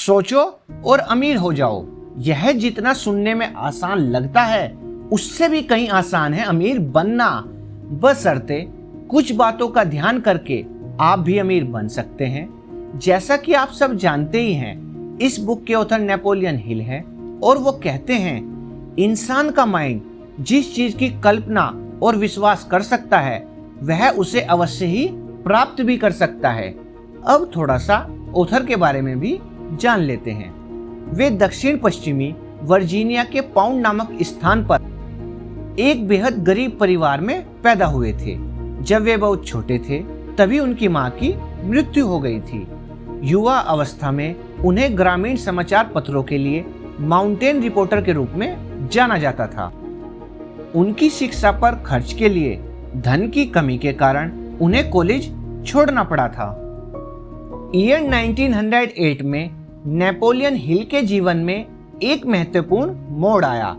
सोचो और अमीर हो जाओ। यह जितना सुनने में आसान लगता है उससे भी कहीं आसान है अमीर बनना, बशर्ते कुछ बातों का ध्यान करके आप भी अमीर बन सकते हैं। जैसा कि आप सब जानते ही हैं, इस बुक के ऑथर नेपोलियन हिल है और वो कहते हैं इंसान का माइंड जिस चीज की कल्पना और विश्वास कर सकता है वह उसे अवश्य ही प्राप्त भी कर सकता है। अब थोड़ा सा ऑथर के बारे में भी जान लेते हैं। वे दक्षिण पश्चिमी वर्जीनिया के पाउंड नामक स्थान पर एक बेहद गरीब परिवार में पैदा हुए थे। जब वे बहुत छोटे थे तभी उनकी मां की मृत्यु हो गई थी। युवा अवस्था में उन्हें ग्रामीण समाचार पत्रों के लिए माउंटेन रिपोर्टर के रूप में जाना जाता था। उनकी शिक्षा पर खर्च के लिए धन की कमी के कारण उन्हें कॉलेज छोड़ना पड़ा था। ईयर 1908 में नेपोलियन हिल के जीवन में एक महत्वपूर्ण मोड़ आया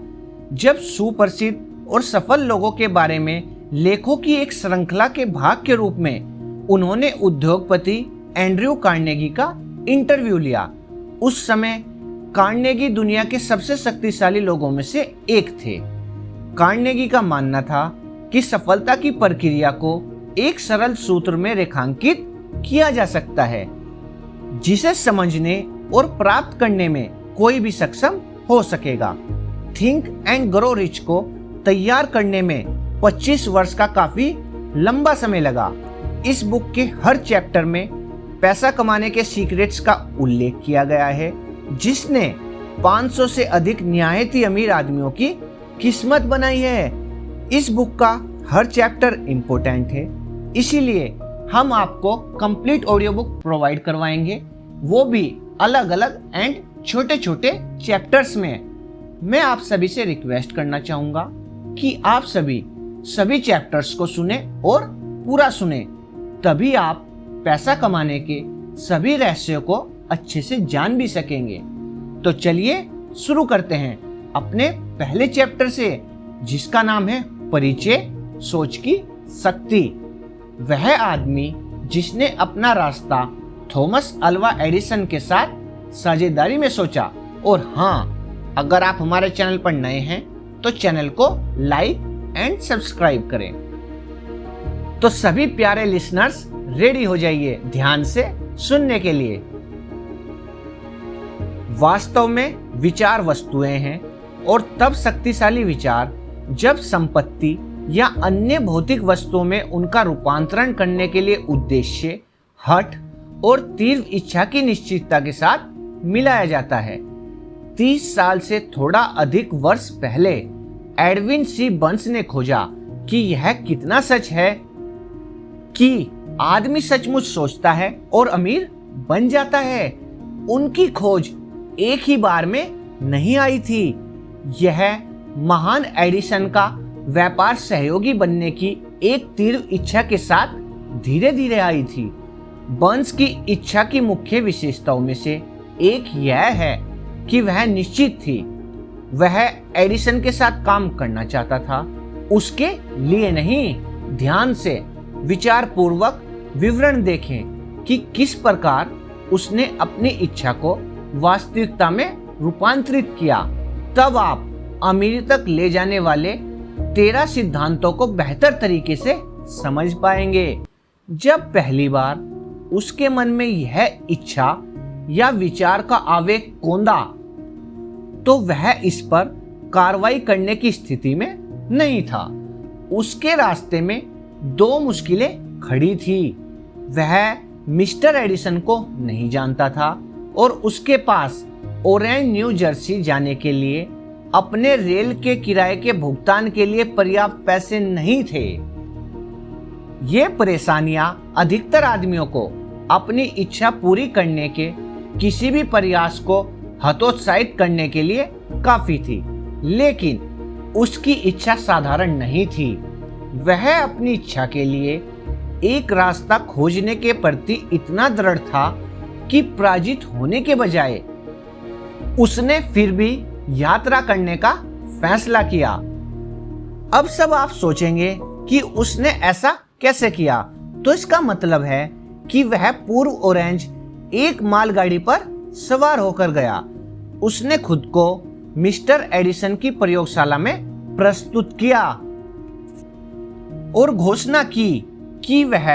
जब सुप्रसिद्ध और सफल लोगों के बारे में लेखों की एक श्रृंखला के भाग के रूप में उन्होंने उद्योगपति एंड्रयू कार्नेगी का इंटरव्यू लिया। उस समय कार्नेगी दुनिया के सबसे शक्तिशाली लोगों में से एक थे। कार्नेगी का मानना था कि सफलता की प्रक्रिया को एक सरल सूत्र में रेखांकित किया जा सकता है जिसे समझने और प्राप्त करने में कोई भी सक्षम हो सकेगा। थिंक एंड ग्रो रिच को तैयार करने में 25 वर्ष का काफी लंबा समय लगा। इस बुक के हर चैप्टर में पैसा कमाने के सीक्रेट्स का उल्लेख किया गया है जिसने 500 से अधिक निहायत ही अमीर आदमियों की किस्मत बनाई है। इस बुक का हर चैप्टर इम्पोर्टेंट है, इसीलिए हम आपको कंप्लीट ऑडियो बुक प्रोवाइड करवाएंगे, वो भी अलग अलग एंड छोटे छोटे चैप्टर्स में। मैं आप सभी से रिक्वेस्ट करना चाहूंगा कि आप सभी चैप्टर्स को सुने और पूरा सुने, तभी आप पैसा कमाने के सभी रहस्यों को अच्छे से जान भी सकेंगे। तो चलिए शुरू करते हैं अपने पहले चैप्टर से, जिसका नाम है परिचय सोच की शक्ति। वह आदमी जिसने अपना रास्ता थॉमस अल्वा एडिसन के साथ साझेदारी में सोचा। और हाँ, अगर आप हमारे चैनल पर नए हैं तो चैनल को लाइक एंड सब्सक्राइब करें। तो सभी प्यारे लिसनर्स रेडी हो जाइए ध्यान से सुनने के लिए। वास्तव में विचार वस्तुएं हैं और तब शक्तिशाली विचार जब संपत्ति या अन्य भौतिक वस्तुओं में उनका रूपांतरण करने के लिए उद्देश्य, हठ और तीव्र इच्छा की निश्चितता के साथ मिलाया जाता है। 30 साल से थोड़ा अधिक वर्ष पहले एडविन सी बर्न्स ने खोजा कि यह कितना सच है कि आदमी सचमुच सोचता है और अमीर बन जाता है। उनकी खोज एक ही बार में नहीं आई थी। यह महान एडिसन का व्यापार सहयोगी बनने की एक तीव्र इच्छा के साथ धीरे धीरे आई थी। बर्न्स की इच्छा की मुख्य विशेषताओं में से एक यह है कि वह निश्चित थी, वह एडिसन के साथ काम करना चाहता था, उसके लिए नहीं। ध्यान से विचार पूर्वक विवरण देखें कि किस प्रकार उसने अपनी इच्छा को वास्तविकता में रूपांतरित किया। तब आप अमीरी तक ले जाने वाले 13 सिद्धांतों को बेहतर तरीके से समझ पाएंगे। जब पहली बार उसके मन में यह इच्छा या विचार का आवेग कौंधा तो वह इस पर कार्रवाई करने की स्थिति में नहीं था। उसके रास्ते में 2 मुश्किलें खड़ी थी। वह मिस्टर एडिसन को नहीं जानता था और उसके पास ऑरेंज न्यू जर्सी जाने के लिए अपने रेल के किराए के भुगतान के लिए पर्याप्त पैसे नहीं थे। ये परेशानियां अधिकतर आदमियों को अपनी इच्छा पूरी करने के किसी भी प्रयास को हतोत्साहित करने के लिए काफी थी, लेकिन उसकी इच्छा साधारण नहीं थी। वह अपनी इच्छा के लिए एक रास्ता खोजने के प्रति इतना दृढ़ था कि पराजित होने के बजाय उसने फिर भी यात्रा करने का फैसला किया। अब सब आप सोचेंगे कि उसने ऐसा कैसे किया, तो इसका मतलब है कि वह पूर्व ऑरेंज एक मालगाड़ी पर सवार होकर गया। उसने खुद को मिस्टर एडिसन की प्रयोगशाला में प्रस्तुत किया और घोषणा की कि वह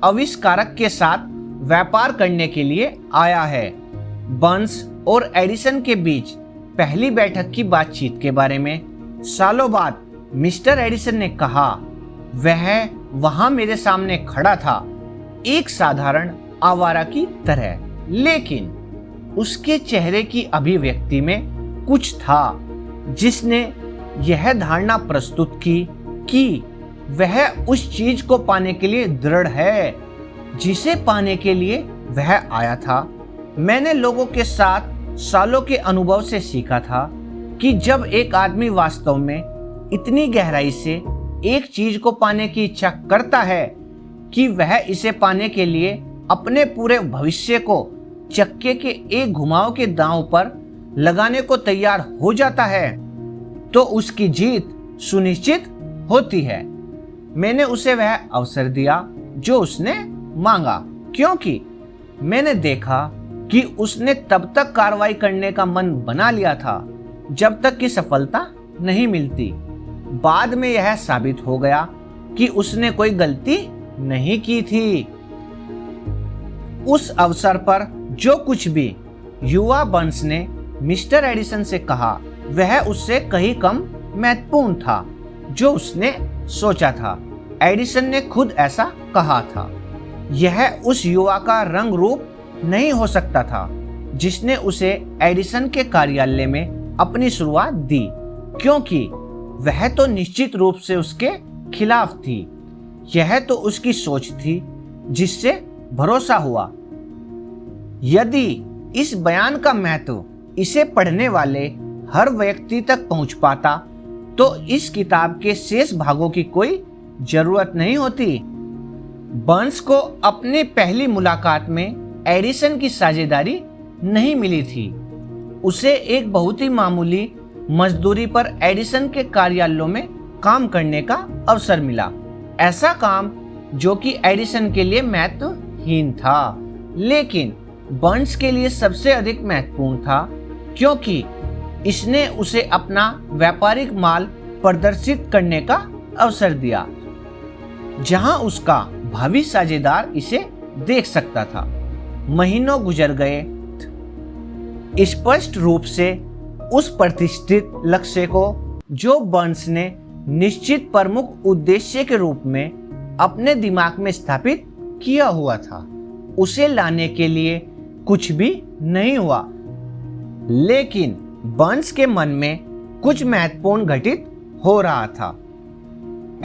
आविष्कारक के साथ व्यापार करने के लिए आया है। बर्न्स और एडिसन के बीच पहली बैठक की बातचीत के बारे में सालों बाद मिस्टर एडिसन ने कहा, वह वहां मेरे सामने खड़ा था, एक साधारण आवारा की तरह, लेकिन उसके चेहरे की अभिव्यक्ति में कुछ था जिसने यह धारणा प्रस्तुत की कि वह उस चीज को पाने के लिए दृढ़ है जिसे पाने के लिए वह आया था। मैंने लोगों के साथ सालों के अनुभव से सीखा था कि जब एक आदमी वास्तव में इतनी गहराई से एक चीज को पाने की इच्छा करता है कि वह इसे पाने के लिए अपने पूरे भविष्य को चक्के के एक घुमाव के दांव पर लगाने को तैयार हो जाता है, तो उसकी जीत सुनिश्चित होती है। मैंने उसे वह अवसर दिया जो उसने मांगा, क्योंकि मैंने देखा कि उसने तब तक कार्रवाई करने का मन बना लिया था जब तक कि सफलता नहीं मिलती। बाद में यह साबित हो गया कि उसने कोई गलती नहीं की थी। उस अवसर पर जो कुछ भी युवा बर्न्स ने मिस्टर एडिसन से कहा वह उससे कहीं कम महत्वपूर्ण था जो उसने सोचा था। एडिसन ने खुद ऐसा कहा था। यह उस युवा का रंग रूप नहीं हो सकता था जिसने उसे एडिसन के कार्यालय में अपनी शुरुआत दी, क्योंकि वह तो निश्चित रूप से उसके खिलाफ थी। यह तो उसकी सोच थी जिससे भरोसा हुआ। यदि इस बयान का महत्व इसे पढ़ने वाले हर व्यक्ति तक पहुंच पाता तो इस किताब के शेष भागों की कोई जरूरत नहीं होती। बर्न्स को अपनी पहली मुलाकात में एडिसन की साझेदारी नहीं मिली थी। उसे एक बहुत ही मामूली मजदूरी पर एडिसन के कार्यालयों में काम करने का अवसर मिला। ऐसा काम जो कि एडिसन के लिए महत्वहीन था, लेकिन बर्न्स के लिए सबसे अधिक महत्वपूर्ण था, क्योंकि इसने उसे अपना व्यापारिक माल प्रदर्शित करने का अवसर दिया जहां उसका भावी साझेदार इसे देख सकता था। महीनों गुजर गए। स्पष्ट रूप से उस प्रतिष्ठित लक्ष्य को जो बर्न्स ने निश्चित प्रमुख उद्देश्य के रूप में अपने दिमाग में स्थापित किया हुआ था, उसे लाने के लिए कुछ भी नहीं हुआ। लेकिन बर्न्स के मन में कुछ महत्वपूर्ण घटित हो रहा था।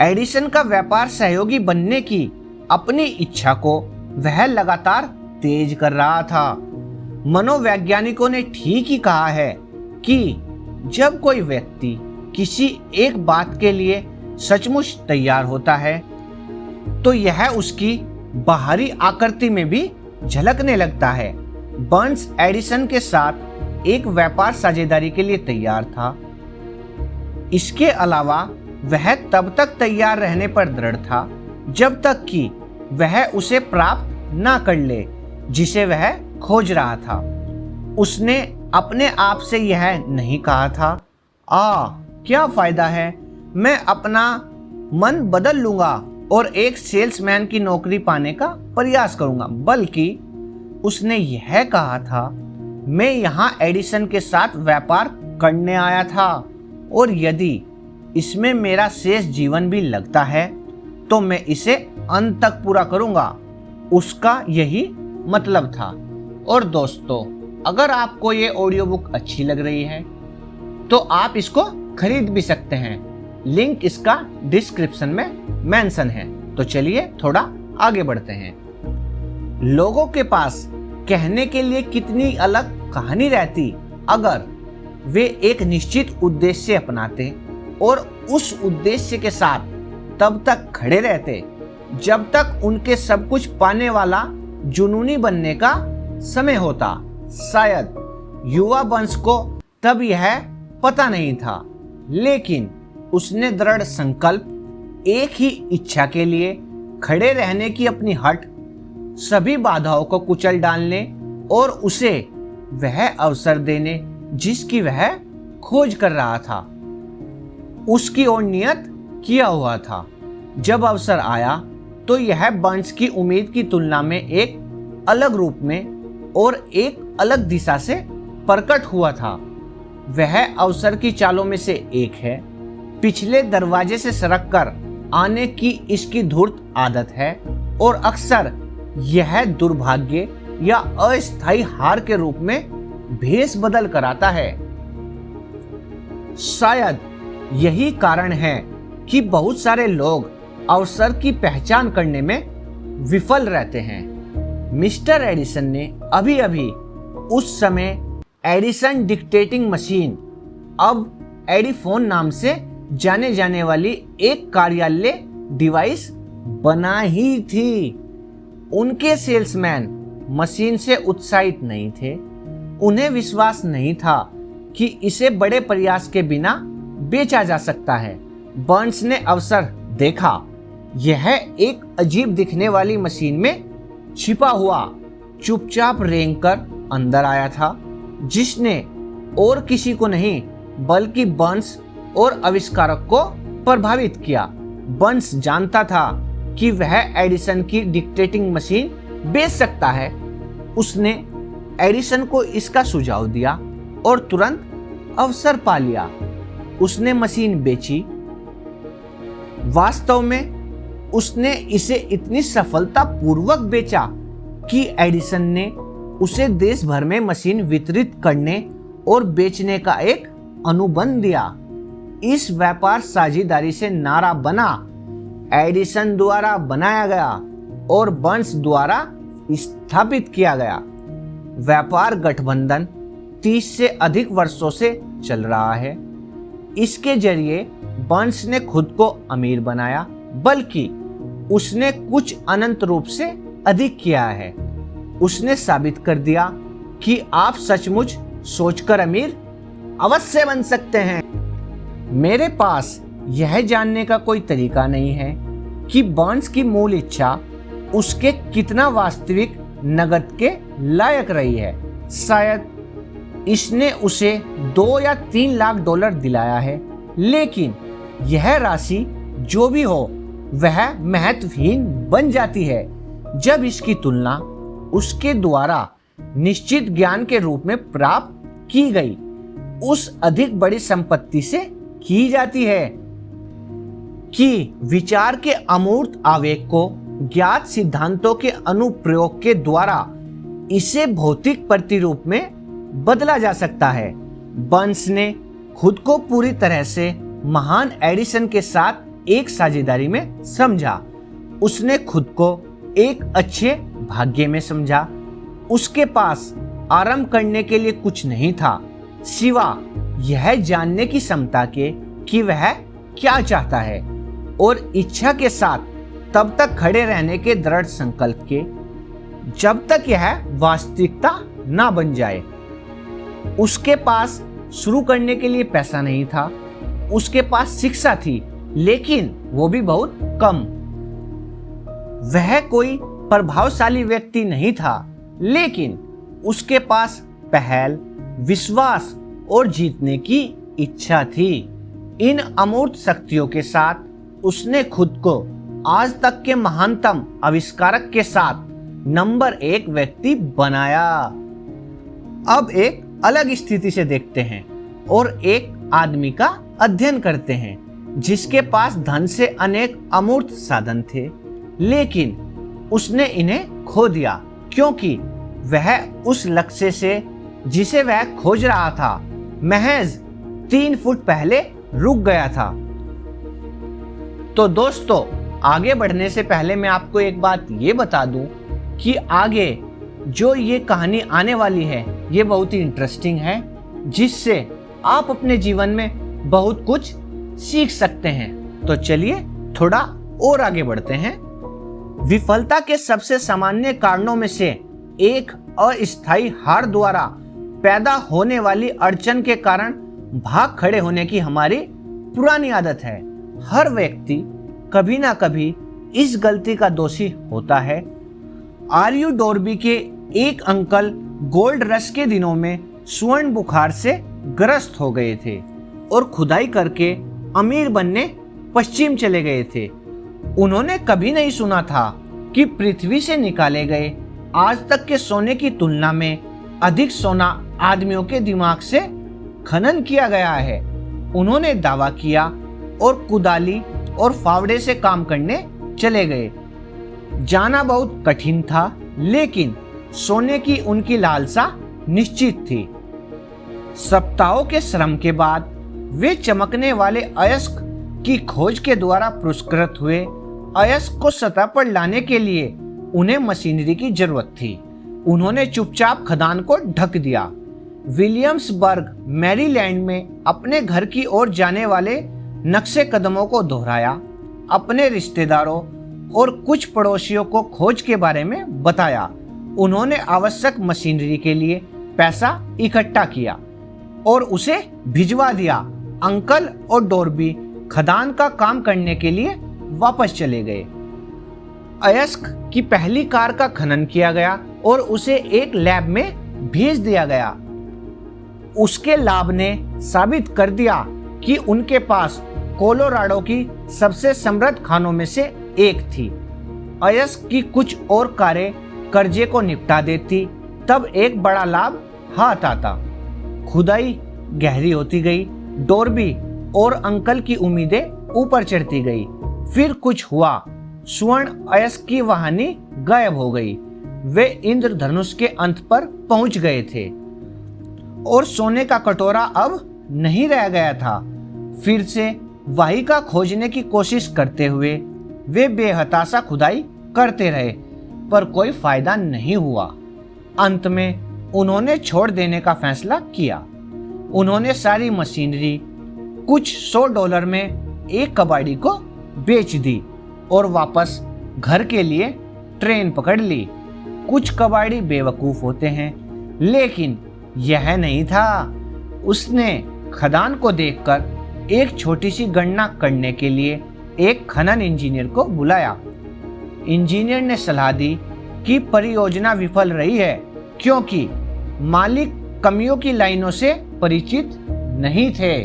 एडिसन का व्यापार सहयोगी बनने की अपनी इच्छा को वह लगातार तेज कर रहा था। मनोवैज्ञानिकों ने ठीक ही कहा है कि जब कोई व्यक्ति किसी एक बात के लिए सचमुच तैयार होता है तो यह उसकी बाहरी आकृति में भी झलकने लगता है। बर्न्स एडिसन के साथ एक व्यापार साझेदारी के लिए तैयार था। इसके अलावा वह तब तक तैयार रहने पर दृढ़ था जब तक कि वह उसे प्राप्त ना कर ले जिसे वह खोज रहा था। उसने अपने आप से यह नहीं कहा था, क्या फायदा है, मैं अपना मन बदल लूंगा और एक सेल्समैन की नौकरी पाने का प्रयास करूंगा, बल्कि उसने यह कहा था, मैं यहाँ एडिसन के साथ व्यापार करने आया था और यदि इसमें मेरा शेष जीवन भी लगता है तो मैं इसे अंत तक पूरा करूंगा। उसका यही मतलब था। और दोस्तों, अगर आपको ये ऑडियो बुक अच्छी लग रही है तो आप इसको खरीद भी सकते हैं। लिंक इसका डिस्क्रिप्शन में मेंशन है। तो चलिए थोड़ा आगे बढ़ते हैं। लोगों के पास कहने के लिए कितनी अलग कहानी रहती अगर वे एक निश्चित उद्देश्य अपनाते और उस उद्देश्य के साथ तब तक खड़े रहते जब तक उनके सब कुछ पाने वाला जुनूनी बनने का समय होता। शायद युवा बर्न्स को तब यह पता नहीं था, लेकिन उसने दृढ़ संकल्प, एक ही इच्छा के लिए खड़े रहने की अपनी हट, सभी बाधाओं को कुचल डालने और उसे वह अवसर देने जिसकी वह खोज कर रहा था। उसकी ओर नियत किया हुआ था। जब अवसर आया तो यह बर्न्स की उम्मीद की तुलना में एक अलग रूप में और एक अलग दिशा से प्रकट हुआ था। वह अवसर की चालों में से एक है। पिछले दरवाजे से सरक कर आने की इसकी धूर्त आदत है और अक्सर यह दुर्भाग्य या अस्थायी हार के रूप में भेष बदल कर आता है। शायद यही कारण है कि बहुत सारे लोग अवसर की पहचान करने में विफल रहते हैं। मिस्टर एडिसन ने अभी अभी उस समय एडिसन डिक्टेटिंग मशीन, अब एडिफोन नाम से जाने जाने वाली एक कार्यालय डिवाइस बना ही थी। उनके सेल्समैन मशीन से उत्साहित नहीं थे। उन्हें विश्वास नहीं था कि इसे बड़े प्रयास के बिना बेचा जा सकता है। बर्न्स ने अवसर देखा। यह एक अजीब दिखने वाली मशीन में छिपा हुआ चुपचाप रेंग कर अंदर आया था, जिसने और किसी को नहीं बल्कि बर्न्स और आविष्कारक को प्रभावित किया। बर्न्स जानता था कि वह एडिसन की डिक्टेटिंग मशीन बेच सकता है। उसने एडिसन को इसका सुझाव दिया और तुरंत अवसर पा लिया। उसने मशीन बेची। वास्तव में उसने इसे इतनी सफलतापूर्वक बेचा कि एडिसन ने उसे देश भर में मशीन वितरित करने और बेचने का एक अनुबंध दिया। इस व्यापार साझेदारी से नारा बना, एडिसन द्वारा बनाया गया और बर्न्स द्वारा स्थापित किया गया। व्यापार गठबंधन 30 से अधिक वर्षों से चल रहा है। इसके जरिए बर्न्स ने खुद को अमीर बनाया, बल्कि उसने कुछ अनंत रूप से अधिक किया है। उसने साबित कर दिया कि आप सचमुच सोचकर अमीर अवश्य बन सकते हैं। मेरे पास यह जानने का कोई तरीका नहीं है कि बर्न्स की मूल इच्छा उसके कितना वास्तविक नकद के लायक रही है। शायद इसने उसे 2 या 3 लाख डॉलर दिलाया है, लेकिन यह राशि जो भी हो वह महत्वहीन बन जाती है जब इसकी तुलना उसके द्वारा निश्चित ज्ञान के रूप में प्राप्त की गई उस अधिक बड़ी संपत्ति से की जाती है। कि विचार के अमूर्त आवेग को ज्ञात सिद्धांतों के अनुप्रयोग के द्वारा इसे भौतिक प्रतिरूप में बदला जा सकता है। बर्न्स ने खुद को पूरी तरह से महान एडिसन के साथ एक साझेदारी में समझा। उसने खुद को एक अच्छे भाग्य में समझा। उसके पास आरंभ करने के लिए कुछ नहीं था सिवा यह जानने की क्षमता के कि वह क्या चाहता है और इच्छा के साथ तब तक खड़े रहने के दृढ़ संकल्प के जब तक यह वास्तविकता ना बन जाए। उसके पास शुरू करने के लिए पैसा नहीं था। उसके पास शिक्षा थी, लेकिन वो भी बहुत कम। वह कोई प्रभावशाली व्यक्ति नहीं था, लेकिन उसके पास पहल, विश्वास और जीतने की इच्छा थी। इन अमूर्त शक्तियों के साथ उसने खुद को आज तक के महानतम आविष्कारक के साथ नंबर 1 व्यक्ति बनाया। अब एक अलग स्थिति से देखते हैं और एक आदमी का अध्ययन करते हैं जिसके पास धन से अनेक अमूर्त साधन थे, लेकिन उसने इन्हें खो दिया क्योंकि वह उस लक्ष्य से जिसे वह खोज रहा था महज 3 फुट पहले रुक गया था। तो दोस्तों, आगे बढ़ने से पहले मैं आपको एक बात ये बता दूं कि आगे जो ये कहानी आने वाली है ये बहुत ही इंटरेस्टिंग है, जिससे आप अपने जीवन में बहुत कुछ सीख सकते हैं। तो चलिए थोड़ा और आगे बढ़ते हैं। विफलता के सबसे सामान्य कारणों में से एक अस्थायी हार द्वारा पैदा होने वाली अड़चन के कारण भाग खड़े होने की हमारी पुरानी आदत है। हर व्यक्ति कभी ना कभी इस गलती का दोषी होता है। आर्यू डोरबी के एक अंकल गोल्ड रश के दिनों में स्वर्ण बुखार से ग्रस्त हो गए थे और खुदाई करके अमीर बनने पश्चिम चले गए थे। उन्होंने कभी नहीं सुना था कि पृथ्वी से निकाले गए आज तक के सोने की तुलना में अधिक सोना आदमियों के दिमाग से खनन किया गया है। उन्होंने दावा किया और कुदाली और फावड़े से काम करने चले गए। जाना बहुत कठिन था, लेकिन सोने की उनकी लालसा निश्चित थी। सप्ताहों के श्रम के बाद वे चमकने वाले अयस्क की खोज के द्वारा पुरस्कृत हुए। अयस्क को सतह पर लाने के लिए उन्हें मशीनरी की जरूरत थी। उन्होंने चुपचाप खदान को ढक दिया। विलियम्सबर्ग, मैरीलैंड में अपने घर की ओर जाने वाले नक्शे कदमों को दोहराया। अपने रिश्तेदारों और कुछ पड़ोसियों को खोज के बारे में बताया। उन्होंने आवश्यक मशीनरी के लिए पैसा इकट्ठा किया और उसे भिजवा दिया। अंकल और डॉर्बी खदान का काम करने के लिए वापस चले गए। अयस्क की पहली कार का खनन किया गया और उसे एक लैब में भेज दिया गया। उसके लाभ ने साबित कर दिया कि उनके पास कोलोराडो की सबसे समृद्ध खानों में से एक थी। अयस्क की कुछ और कारें कर्जे को निपटा देती, तब एक बड़ा लाभ हाथ आता। खुदाई गहरी होती गई। डॉर्बी और अंकल की उम्मीदें ऊपर चढ़ती गई। फिर कुछ हुआ। स्वर्ण अयस्क की वाहनी गायब हो गई। वे इंद्रधनुष के अंत पर पहुंच गए थे और सोने का कटोरा अब नहीं रह गया था। फिर से वाहिका खोजने की कोशिश करते हुए वे बेहताशा खुदाई करते रहे, पर कोई फायदा नहीं हुआ। अंत में उन्होंने छोड़ देने का फैसला किया। उन्होंने सारी मशीनरी कुछ $100 में एक कबाड़ी को बेच दी और वापस घर के लिए ट्रेन पकड़ ली। कुछ कबाड़ी बेवकूफ होते हैं, लेकिन यह नहीं था। उसने खदान को देखकर एक छोटी सी गणना करने के लिए एक खनन इंजीनियर को बुलाया। इंजीनियर ने सलाह दी कि परियोजना विफल रही है क्योंकि मालिक कमियों की लाइनों से परिचित नहीं थे।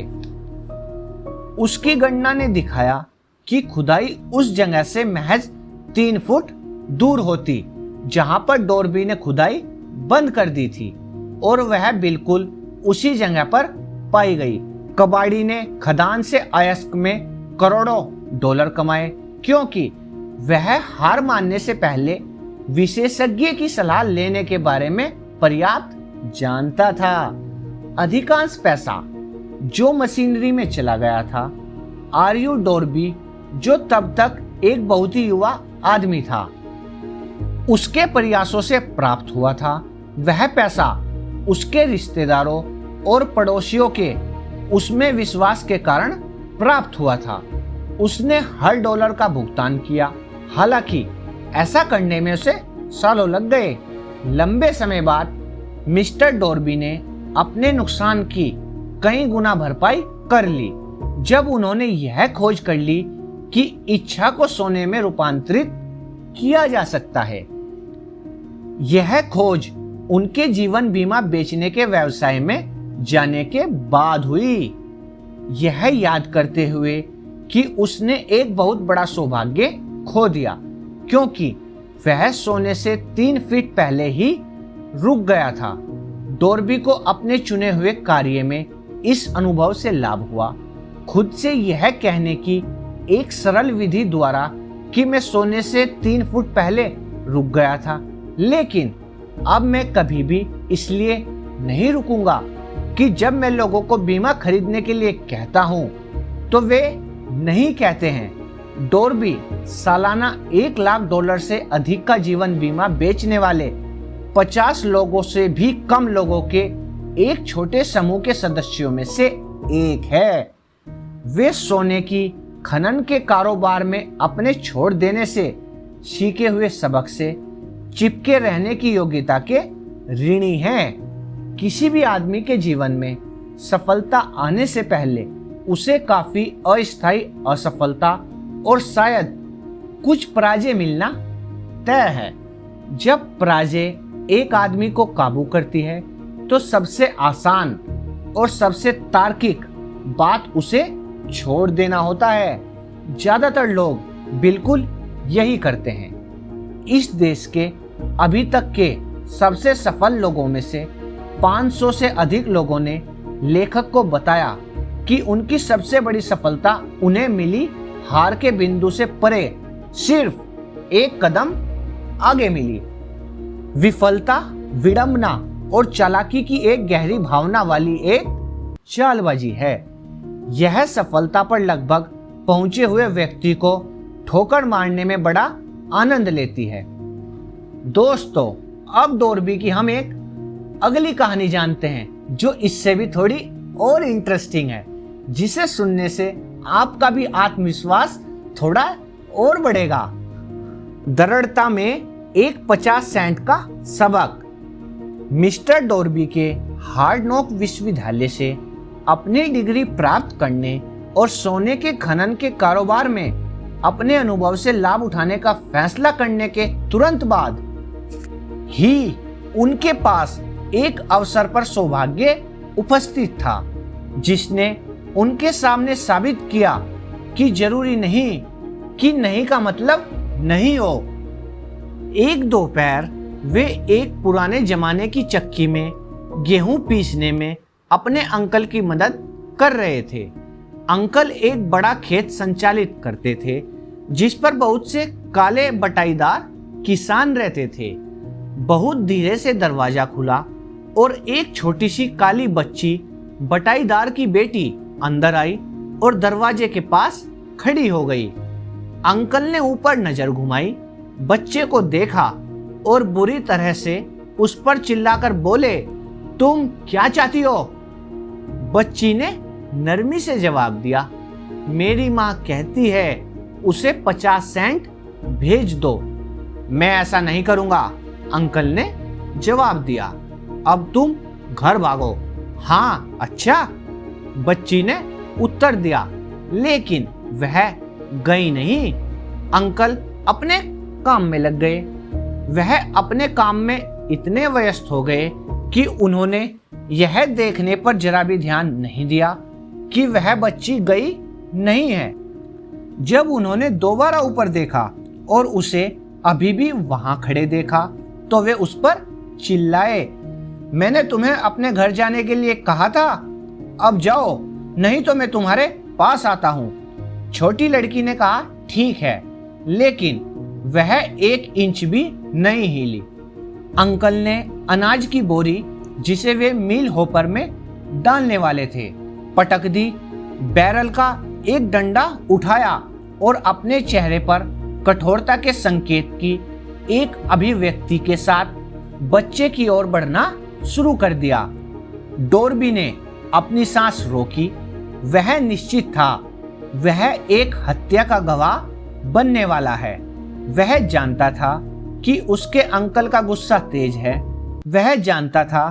उसकी गणना ने दिखाया कि खुदाई उस जगह से महज 3 फुट दूर होती जहां पर डॉर्बी ने खुदाई बंद कर दी थी, और वह बिल्कुल उसी जगह पर पाई गई। कबाड़ी ने खदान से अयस्क में करोड़ों डॉलर कमाए क्योंकि वह हार मानने से पहले विशेषज्ञ की सलाह लेने के बारे में पर्याप्त जानता था। अधिकांश पैसा जो मशीनरी में चला गया था, आर्यू डॉर्बी, जो तब तक एक बहुत ही युवा आदमी था, उसके प्रयासों से प्राप्त हुआ था। वह पैसा उसके रिश्तेदारों और पड़ोसियों के उसमें विश्वास के कारण प्राप्त हुआ था। उसने हर डॉलर का भुगतान किया। हालांकि ऐसा करने में उसे सालों लग गए। लंबे समय बाद मिस्टर डॉर्बी ने अपने नुकसान की कई गुना भरपाई कर ली जब उन्होंने यह खोज कर ली कि इच्छा को सोने में रूपांतरित किया जा सकता है। यह खोज उनके जीवन बीमा बेचने के व्यवसाय में जाने के बाद हुई। यह याद करते हुए कि उसने एक बहुत बड़ा सौभाग्य खो दिया क्योंकि वह सोने से 3 फीट पहले ही रुक गया था। डॉर्बी को अपने चुने हुए कार्य में इस अनुभव से लाभ हुआ। खुद से यह कहने की एक सरल विधि द्वारा कि मैं सोने से 3 फुट पहले रुक गया था, लेकिन अब मैं कभी भी इसलिए नहीं रुकूंगा कि जब मैं लोगों को बीमा खरीदने के लिए कहता हूं तो वे नहीं कहते हैं। डॉर्बी सालाना $1,00,000 से अधिक का जीवन बीमा बेचने वाले 50 लोगों से भी कम लोगों के एक छोटे समूह के सदस्यों में से एक है। वे सोने की खनन के कारोबार में अपने छोड़ देने से सीखे हुए सबक से चिपके रहने की योग्यता के ऋणी हैं। किसी भी आदमी के जीवन में सफलता आने से पहले उसे काफी अस्थायी असफलता और शायद कुछ पराजय मिलना तय है। जब पराजय एक आदमी को काबू करती है तो सबसे आसान और सबसे तार्किक बात उसे छोड़ देना होता है। ज्यादातर लोग बिल्कुल यही करते हैं। इस देश के अभी तक के सबसे सफल लोगों में से 500 से अधिक लोगों ने लेखक को बताया कि उनकी सबसे बड़ी सफलता उन्हें मिली हार के बिंदु से परे सिर्फ एक कदम आगे मिली। विफलता, विडंबना और चालाकी की एक गहरी भावना वाली एक चालबाजी है। यह सफलता पर लगभग पहुंचे हुए व्यक्ति को ठोकर मारने में बड़ा आनंद लेती है। दोस्तों, अब डोरबी की हम एक अगली कहानी जानते हैं जो इससे भी थोड़ी और इंटरेस्टिंग है, जिसे सुनने से आपका भी आत्मविश्वास थोड़ा और बढ़ेगा। दृढ़ता में एक 50 सेंट का सबक। मिस्टर डोरबी के हार्ड नॉक विश्वविद्यालय से अपनी डिग्री प्राप्त करने और सोने के खनन के कारोबार में अपने अनुभव से लाभ उठाने का फैसला करने के तुरंत बाद ही उनके पास एक अवसर पर सौभाग्य उपस्थित था, जिसने उनके सामने साबित किया कि जरूरी नहीं कि नहीं का मतलब नहीं हो। एक दोपहर वे एक पुराने जमाने की चक्की में गेहूं पीसने में अपने अंकल की मदद कर रहे थे। अंकल एक बड़ा खेत संचालित करते थे जिस पर बहुत से काले बटाईदार किसान रहते थे। बहुत धीरे से दरवाजा खुला और एक छोटी सी काली बच्ची बटाईदार की बेटी अंदर आई और दरवाजे के पास खड़ी हो गई। अंकल ने ऊपर नजर घुमाई, बच्चे को देखा और बुरी तरह से उस पर चिल्लाकर बोले, तुम क्या चाहती हो? बच्ची ने नरमी से जवाब दिया, मेरी माँ कहती है उसे 50 सेंट भेज दो। मैं ऐसा नहीं करूंगा, अंकल ने जवाब दिया। अब तुम घर भागो। हाँ अच्छा, बच्ची ने उत्तर दिया, लेकिन वह गई नहीं। अंकल अपने काम में लग गए। वह अपने काम में इतने व्यस्त हो गए कि उन्होंने यह देखने पर जरा भी ध्यान नहीं दिया कि वह बच्ची गई नहीं है। जब उन्होंने दोबारा ऊपर देखा और उसे अभी भी वहां खड़े देखा तो वे उस पर चिल्लाए, मैंने तुम्हें अपने घर जाने के लिए कहा था, अब जाओ नहीं तो मैं तुम्हारे पास आता हूं। छोटी लड़की ने कहा, ठीक है, लेकिन वह 1 इंच भी नहीं हिली। अंकल ने अनाज की बोरी जिसे वे मिल होपर में डालने वाले थे पटक दी, बैरल का एक डंडा उठाया और अपने चेहरे पर कठोरता के संकेत की एक अभिव्यक्ति के साथ बच्चे की ओर बढ़ना शुरू कर दिया। डोरबी ने अपनी सांस रोकी। वह निश्चित था वह एक हत्या का गवाह बनने वाला है। वह जानता था कि उसके अंकल का गुस्सा तेज है। वह जानता था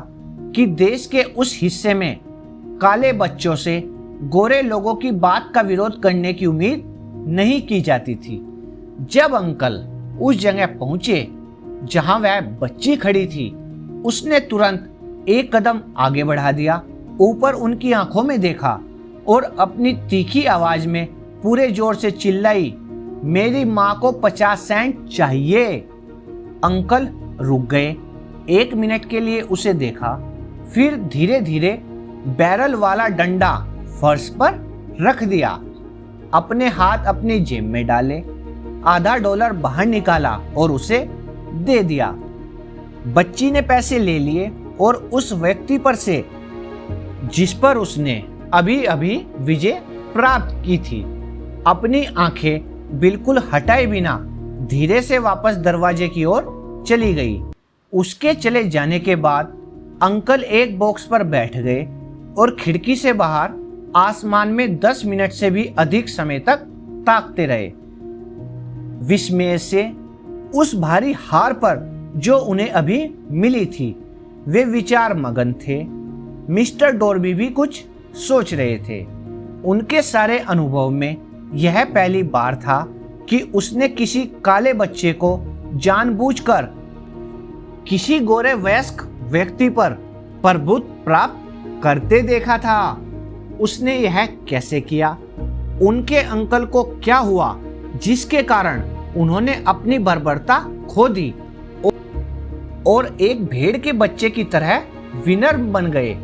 कि देश के उस हिस्से में काले बच्चों से गोरे लोगों की बात का विरोध करने की उम्मीद नहीं की जाती थी। जब अंकल उस जगह पहुंचे जहां वह बच्ची खड़ी थी, उसने तुरंत एक कदम आगे बढ़ा दिया, ऊपर उनकी आंखों में देखा और अपनी तीखी आवाज में पूरे जोर से चिल्लाई, मेरी माँ को 50 सेंट चाहिए। अंकल रुक गए, 1 मिनट के लिए उसे देखा, फिर धीरे धीरे बैरल वाला डंडा फर्श पर रख दिया, अपने हाथ अपनी जेब में डाले, आधा $1 बाहर निकाला और उसे दे दिया। बच्ची ने पैसे ले लिए और उस व्यक्ति पर से जिस पर उसने अभी अभी विजय प्राप्त की थी, अपनी आंखें बिल्कुल हटाए बिना धीरे से वापस दरवाजे की ओर चली गई। उसके चले जाने के बाद अंकल एक बॉक्स पर बैठ गए और खिड़की से बाहर आसमान में 10 मिनट से भी अधिक समय तक ताकते रहे, विस्मय से उस भारी हार पर जो उन्हें अभी मिली थी। वे विचार मगन थे। मिस्टर डोरबी भी कुछ सोच रहे थे। उनके सारे अनुभव में यह पहली बार था कि उसने किसी काले बच्चे को जानबूझकर किसी गोरे वयस्क व्यक्ति पर प्रभुत्व प्राप्त करते देखा था। उसने यह कैसे किया? उनके अंकल को क्या हुआ जिसके कारण उन्होंने अपनी बर्बरता खो दी और एक भेड़ के बच्चे की तरह विनम्र बन गए?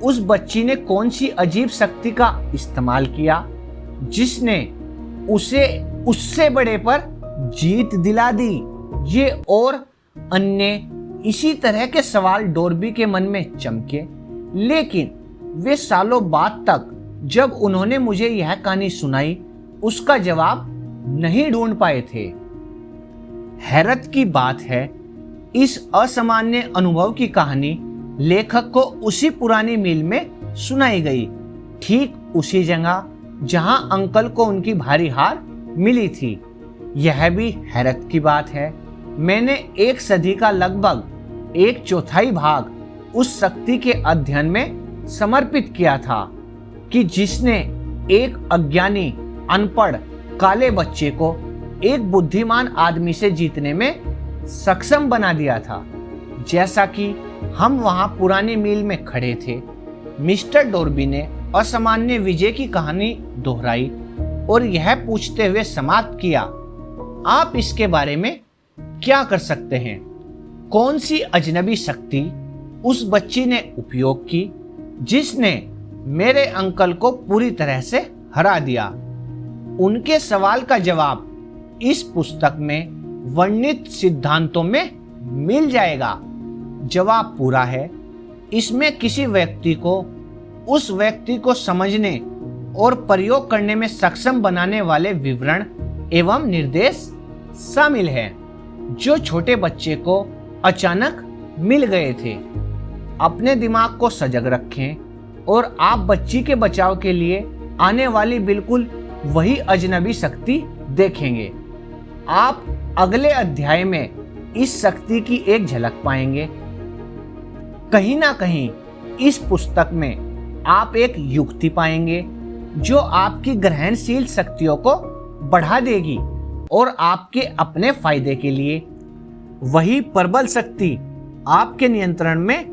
उस बच्ची ने कौन सी अजीब शक्ति का इस्तेमाल किया जिसने उसे उससे बड़े पर जीत दिला दी? ये और अन्य इसी तरह के सवाल डोरबी के मन में चमके, लेकिन वे सालों बाद तक जब उन्होंने मुझे यह कहानी सुनाई उसका जवाब नहीं ढूंढ पाए थे। हैरत की बात है, इस असामान्य अनुभव की कहानी लेखक को उसी पुरानी मील में सुनाई गई, ठीक उसी जगह जहां अंकल को उनकी भारी हार मिली थी। यह भी हैरत की बात है, मैंने एक सदी का लगभग 1/4 भाग उस शक्ति के अध्ययन में समर्पित किया था कि जिसने एक अज्ञानी अनपढ़ काले बच्चे को एक बुद्धिमान आदमी से जीतने में सक्षम बना दिया था। जैसा कि हम वहां पुरानी मील में खड़े थे, मिस्टर डोरबी ने असामान्य विजय की कहानी दोहराई और यह पूछते हुए समाप्त किया, आप इसके बारे में क्या कर सकते हैं? कौन सी अजनबी शक्ति उस बच्ची ने उपयोग की जिसने मेरे अंकल को पूरी तरह से हरा दिया? उनके सवाल का जवाब इस पुस्तक में वर्णित सिद्धांतों में मिल जाएगा। जवाब पूरा है। इसमें किसी व्यक्ति को उस व्यक्ति को समझने और प्रयोग करने में सक्षम बनाने वाले विवरण एवं निर्देश शामिल हैं जो छोटे बच्चे को अचानक मिल गए थे। अपने दिमाग को सजग रखें और आप बच्ची के बचाव के लिए आने वाली बिल्कुल वही अजनबी शक्ति देखेंगे। आप अगले अध्याय में इस शक्ति की एक झलक पाएंगे। कहीं ना कहीं इस पुस्तक में आप एक युक्ति पाएंगे जो आपकी ग्रहणशील शक्तियों को बढ़ा देगी और आपके अपने फायदे के लिए वही प्रबल शक्ति आपके नियंत्रण में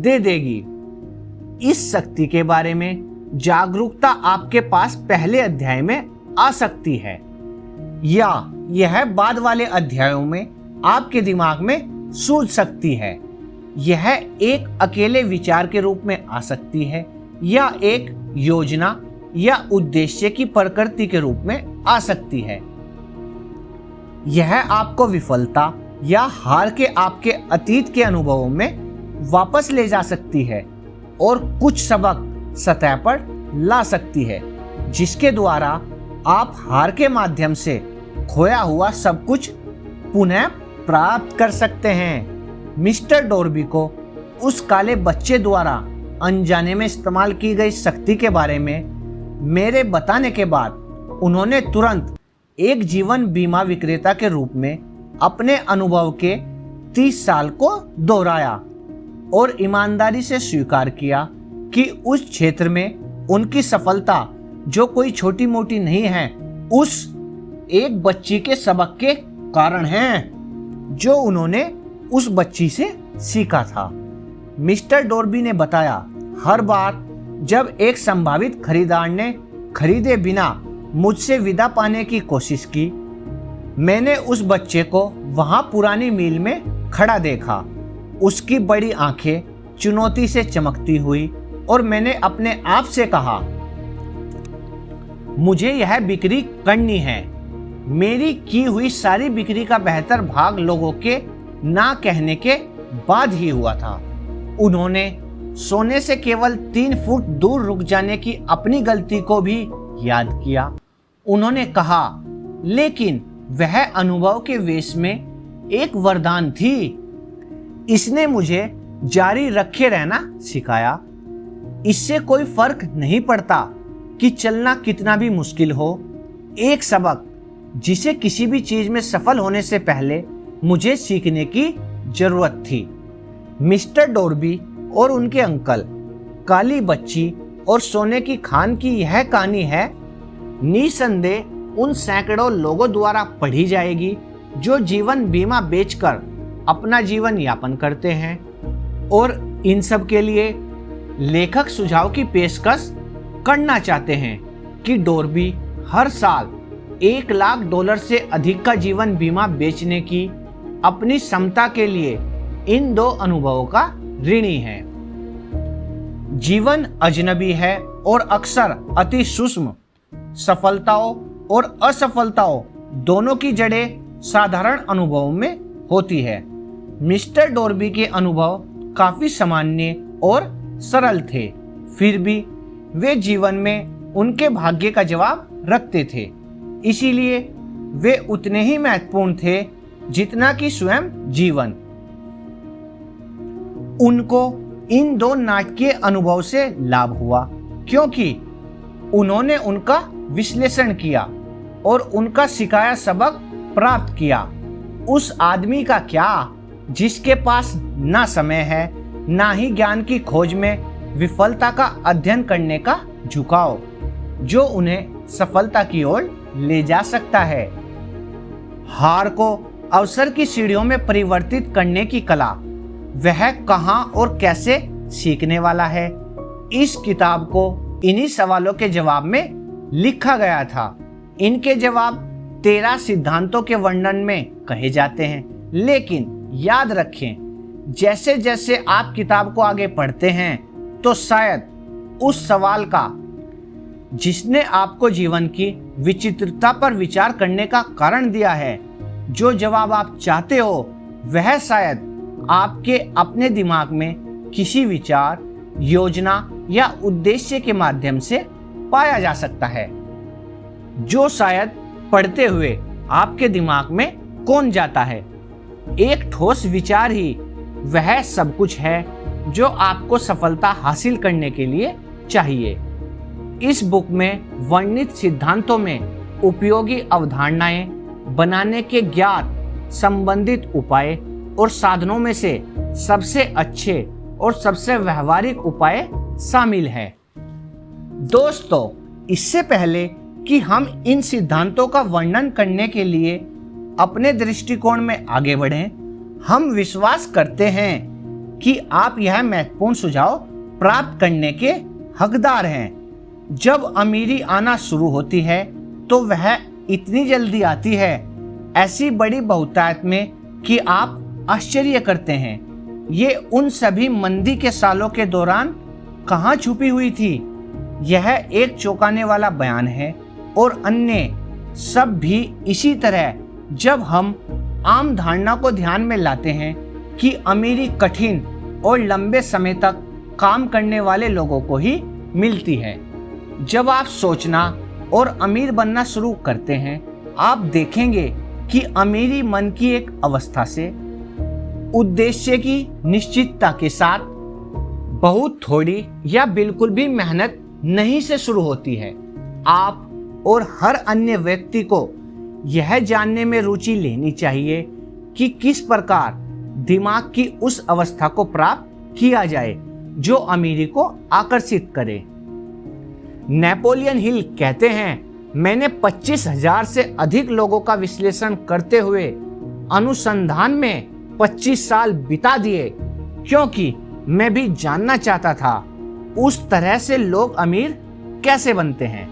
दे देगी। इस शक्ति के बारे में जागरूकता आपके पास पहले अध्याय में आ सकती है या यह बाद वाले अध्यायों में आपके दिमाग में सूझ सकती है। यह एक अकेले विचार के रूप में आ सकती है या एक योजना या उद्देश्य की प्रकृति के रूप में आ सकती है। यह आपको विफलता या हार के आपके अतीत के अनुभवों में वापस ले जा सकती है और कुछ सबक सतह पर ला सकती है जिसके द्वारा आप हार के माध्यम से खोया हुआ सब कुछ पुनः प्राप्त कर सकते हैं। मिस्टर डोरबी को उस काले बच्चे द्वारा अनजाने में इस्तेमाल की गई शक्ति के बारे में मेरे बताने के बाद उन्होंने तुरंत एक जीवन बीमा विक्रेता के रूप में अपने अनुभव के 30 साल को दोहराया और ईमानदारी से स्वीकार किया कि उस क्षेत्र में उनकी सफलता जो कोई छोटी मोटी नहीं है, उस एक बच्ची के सबक के कारण है जो उन्होंने उस बच्ची से सीखा था। मिस्टर डोरबी ने बताया, हर बार जब एक संभावित खरीदार ने खरीदे बिना मुझसे विदा पाने की कोशिश की, मैंने उस बच्चे को वहां पुरानी मील में खड़ा देखा। उसकी बड़ी आंखें चुनौती से चमकती हुई और मैंने अपने आप से कहा, मुझे यह बिक्री करनी है। मेरी की हुई सारी बिक्री का बेहतर भाग लोगों के ना कहने के बाद ही हुआ था। उन्होंने सोने से केवल 3 फुट दूर रुक जाने की अपनी गलती को भी याद किया। उन्होंने कहा, लेकिन वह अनुभव के वेश में एक वरदान थी। इसने मुझे जारी रखे रहना सिखाया। इससे कोई फर्क नहीं पड़ता कि चलना कितना भी मुश्किल हो। एक सबक जिसे किसी भी चीज में सफल होने से पहले मुझे सीखने की जरूरत थी। मिस्टर डोरबी और उनके अंकल, काली बच्ची और सोने की खान की यह कहानी है, निसंदेह उन सैकड़ों लोगों द्वारा पढ़ी जाएगी जो जीवन बीमा बेचकर अपना जीवन यापन करते हैं और इन सब के लिए लेखक सुझाव की पेशकश करना चाहते हैं कि डॉर्बी हर साल $1,00,000 से अधिक का जीवन बीमा बेचने की अपनी क्षमता के लिए इन दो अनुभवों का ऋणी है। जीवन अजनबी है और अक्सर अति सूक्ष्म, सफलताओं और असफलताओं दोनों की जड़ें साधारण अनुभवों में होती है। मिस्टर डॉर्बी के अनुभव काफी सामान्य और सरल थे, फिर भी वे जीवन में उनके भाग्य का जवाब रखते थे, इसीलिए वे उतने ही महत्वपूर्ण थे जितना कि स्वयं जीवन। उनको इन दो नाटकीय अनुभव से लाभ हुआ क्योंकि उन्होंने उनका विश्लेषण किया और उनका सिखाया सबक प्राप्त किया। उस आदमी का क्या जिसके पास ना समय है ना ही ज्ञान की खोज में विफलता का अध्ययन करने का झुकाव जो उन्हें सफलता की ओर ले जा सकता है। हार को अवसर की सीढ़ियों में परिवर्तित करने की कला वह कहां और कैसे सीखने वाला है। इस किताब को इन्हीं सवालों के जवाब में लिखा गया था। इनके जवाब 13 सिद्धांतों के वर्णन में कहे जाते हैं, लेकिन याद रखें जैसे जैसे आप किताब को आगे पढ़ते हैं तो शायद उस सवाल का जिसने आपको जीवन की विचित्रता पर विचार करने का कारण दिया है, जो जवाब आप चाहते हो वह शायद आपके अपने दिमाग में किसी विचार, योजना या उद्देश्य के माध्यम से पाया जा सकता है, जो शायद पढ़ते हुए आपके दिमाग में कौन जाता है। एक ठोस विचार ही वह सब कुछ है जो आपको सफलता हासिल करने के लिए चाहिए। इस बुक में वर्णित सिद्धांतों में उपयोगी अवधारणाएं बनाने के ज्ञात संबंधित उपाय और साधनों में से सबसे अच्छे और सबसे व्यवहारिक उपाय शामिल हैं। दोस्तों, इससे पहले कि हम इन सिद्धांतों का वर्णन करने के लिए अपने दृष्टिकोण में आगे बढ़ें, हम विश्वास करते हैं कि आप यह महत्वपूर्ण सुझाव प्राप्त करने के हकदार हैं। जब अमीरी आना शुरू होती है तो वह इतनी जल्दी आती है, ऐसी बड़ी बहुतायत में कि आप आश्चर्य करते हैं ये उन सभी मंदी के सालों के दौरान कहाँ छुपी हुई थी। यह एक चौंकाने वाला बयान है और अन्य सब भी इसी तरह। जब हम आम धारणा को ध्यान में लाते हैं कि अमीरी कठिन और लंबे समय तक काम करने वाले लोगों को ही मिलती है, जब आप सोचना और अमीर बनना शुरू करते हैं, आप देखेंगे कि अमीरी मन की एक अवस्था से उद्देश्य की निश्चितता के साथ बहुत थोड़ी या बिल्कुल भी मेहनत नहीं से शुरू होती है। आप और हर अन्य व्यक्ति को यह जानने में रुचि लेनी चाहिए कि किस प्रकार दिमाग की उस अवस्था को प्राप्त किया जाए जो अमीरी को आकर्षित करे। नेपोलियन हिल कहते हैं, मैंने 25,000 से अधिक लोगों का विश्लेषण करते हुए अनुसंधान में 25 साल बिता दिए क्योंकि मैं भी जानना चाहता था उस तरह से लोग अमीर कैसे बनते हैं।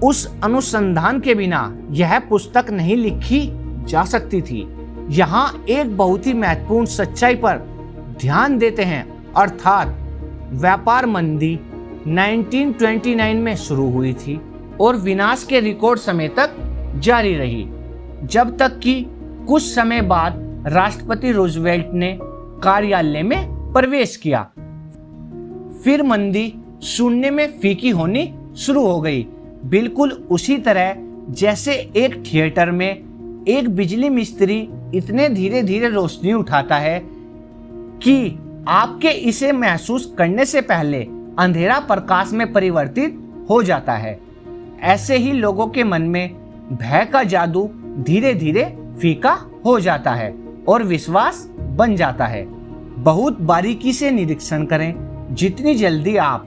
उस अनुसंधान के बिना यह पुस्तक नहीं लिखी जा सकती थी। यहाँ एक बहुत ही महत्वपूर्ण सच्चाई पर ध्यान देते हैं, अर्थात व्यापार मंदी 1929 में शुरू हुई थी और विनाश के रिकॉर्ड समय तक जारी रही, जब तक कि कुछ समय बाद राष्ट्रपति रूजवेल्ट ने कार्यालय में प्रवेश किया। फिर मंदी शून्य में फीकी होनी शुरू हो गई, बिल्कुल उसी तरह जैसे एक थिएटर में एक बिजली मिस्त्री इतने धीरे धीरे रोशनी उठाता है कि आपके इसे महसूस करने से पहले अंधेरा प्रकाश में परिवर्तित हो जाता है। ऐसे ही लोगों के मन में भय का जादू धीरे धीरे फीका हो जाता है और विश्वास बन जाता है। बहुत बारीकी से निरीक्षण करें, जितनी जल्दी आप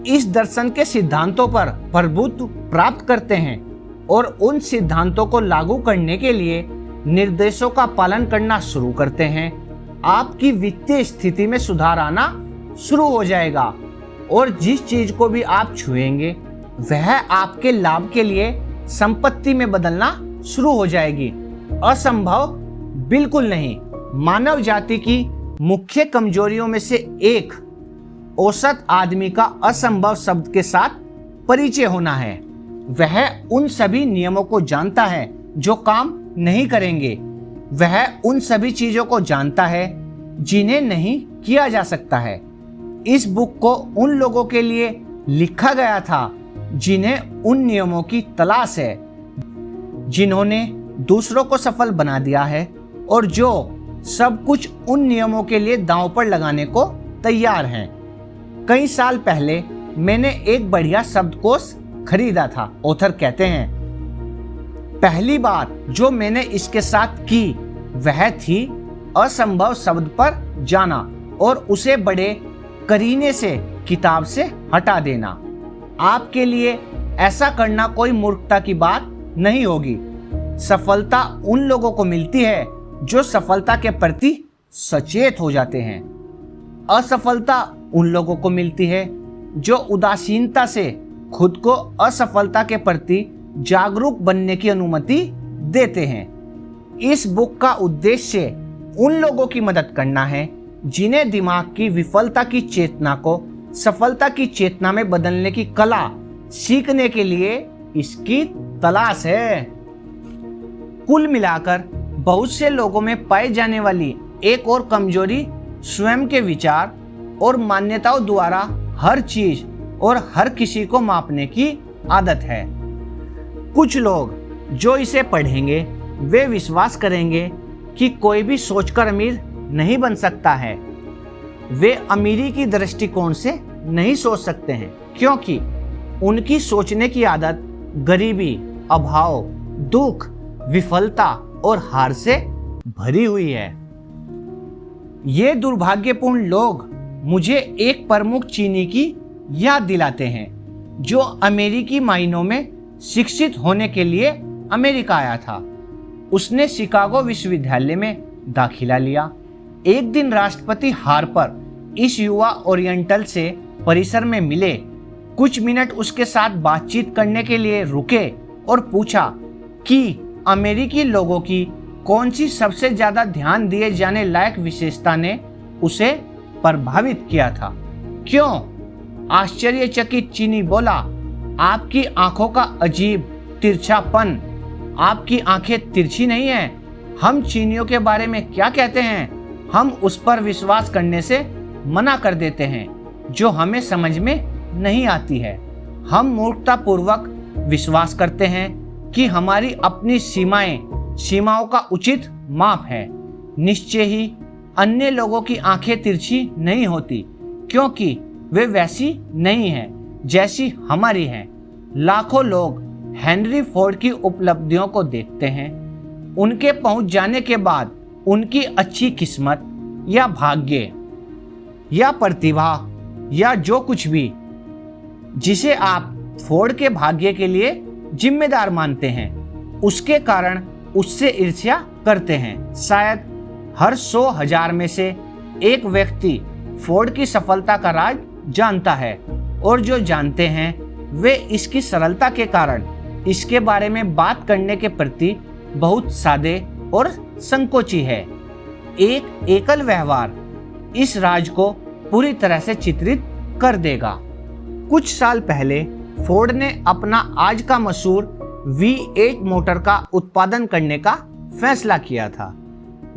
इस दर्शन के सिद्धांतों पर प्रभुत्व प्राप्त करते हैं और उन सिद्धांतों को लागू करने के लिए निर्देशों का पालन करना शुरू करते हैं, आपकी वित्तीय स्थिति में सुधार आना शुरू हो जाएगा और जिस चीज को भी आप छुएंगे वह आपके लाभ के लिए संपत्ति में बदलना शुरू हो जाएगी। असंभव बिल्कुल नहीं। मानव जाति की मुख्य कमजोरियों में से एक औसत आदमी का असंभव शब्द के साथ परिचय होना है। वह उन सभी नियमों को जानता है जो काम नहीं करेंगे। वह उन सभी चीजों को जानता है जिन्हें नहीं किया जा सकता है। इस बुक को उन लोगों के लिए लिखा गया था जिन्हें उन नियमों की तलाश है, जिन्होंने दूसरों को सफल बना दिया है और जो सब कुछ उन नियमों के लिए दांव पर लगाने को तैयार हैं। कई साल पहले मैंने एक बढ़िया शब्दकोश खरीदा था। ऑथर कहते हैं, पहली बात जो मैंने इसके साथ की वह थी असंभव शब्द पर जाना और उसे बड़े करीने से किताब से हटा देना। आपके लिए ऐसा करना कोई मूर्खता की बात नहीं होगी। सफलता उन लोगों को मिलती है जो सफलता के प्रति सचेत हो जाते हैं। असफलता उन लोगों को मिलती है जो उदासीनता से खुद को असफलता के प्रति जागरूक बनने की अनुमति देते हैं। इस बुक का उद्देश्य उन लोगों की मदद करना है जिन्हें दिमाग की विफलता की चेतना को सफलता की चेतना में बदलने की कला सीखने के लिए इसकी तलाश है। कुल मिलाकर बहुत से लोगों में पाई जाने वाली एक और कमजोरी स्वयं के विचार और मान्यताओं द्वारा हर चीज और हर किसी को मापने की आदत है। कुछ लोग जो इसे पढ़ेंगे वे विश्वास करेंगे कि कोई भी सोचकर अमीर नहीं बन सकता है। वे अमीरी की दृष्टिकोण से नहीं सोच सकते हैं क्योंकि उनकी सोचने की आदत गरीबी, अभाव, दुख, विफलता और हार से भरी हुई है। ये दुर्भाग्यपूर्ण लोग मुझे एक प्रमुख चीनी की याद दिलाते हैं जो अमेरिकी मायनों में शिक्षित होने के लिए अमेरिका आया था। उसने शिकागो विश्वविद्यालय में दाखिला लिया। एक दिन राष्ट्रपति हार्पर इस युवा ओरिएंटल से परिसर में मिले, कुछ मिनट उसके साथ बातचीत करने के लिए रुके और पूछा कि अमेरिकी लोगों की कौन सी सबसे ज्यादा ध्यान दिए जाने लायक विशेषता ने उसे प्रभावित किया था। क्यों? आश्चर्यचकित चीनी बोला, आपकी आंखों का अजीब तिरछापन। आपकी आंखें तिरछी नहीं हैं। हम चीनियों के बारे में क्या कहते हैं हम उस पर विश्वास करने से मना कर देते हैं जो हमें समझ में नहीं आती है। हम मूर्खतापूर्वक विश्वास करते हैं कि हमारी अपनी सीमाओं का उचित माप है। निश्चय ही अन्य लोगों की आंखें तिरछी नहीं होती क्योंकि वे वैसी नहीं हैं जैसी हमारी हैं। लाखों लोग हेनरी फोर्ड की उपलब्धियों को देखते हैं। उनके पहुंच जाने के बाद उनकी अच्छी किस्मत या भाग्य या प्रतिभा या जो कुछ भी जिसे आप फोर्ड के भाग्य के लिए जिम्मेदार मानते हैं उसके कारण उससे ईर्ष्या करते हैं। शायद हर 100,000 में से एक व्यक्ति फोर्ड की सफलता का राज जानता है और जो जानते हैं वे इसकी सरलता के कारण इसके बारे में बात करने के प्रति बहुत सादे और संकोची है। एक एकल व्यवहार इस राज को पूरी तरह से चित्रित कर देगा। कुछ साल पहले फोर्ड ने अपना आज का मशहूर V8 मोटर का उत्पादन करने का फैसला किया था।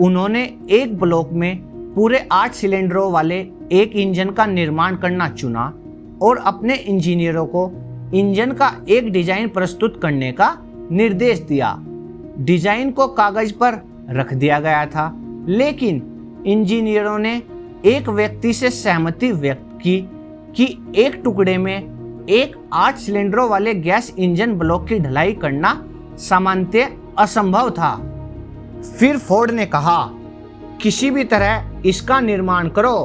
उन्होंने एक ब्लॉक में पूरे 8 सिलेंडरों वाले एक इंजन का निर्माण करना चुना और अपने इंजीनियरों को इंजन का एक डिजाइन प्रस्तुत करने का निर्देश दिया। डिजाइन को कागज पर रख दिया गया था, लेकिन इंजीनियरों ने एक व्यक्ति से सहमति व्यक्त की कि एक टुकड़े में एक 8 सिलेंडरों वाले गैस इंजन ब्लॉक की ढलाई करना सामान्यतः असंभव था। फिर फोर्ड ने कहा, किसी भी तरह इसका निर्माण करो।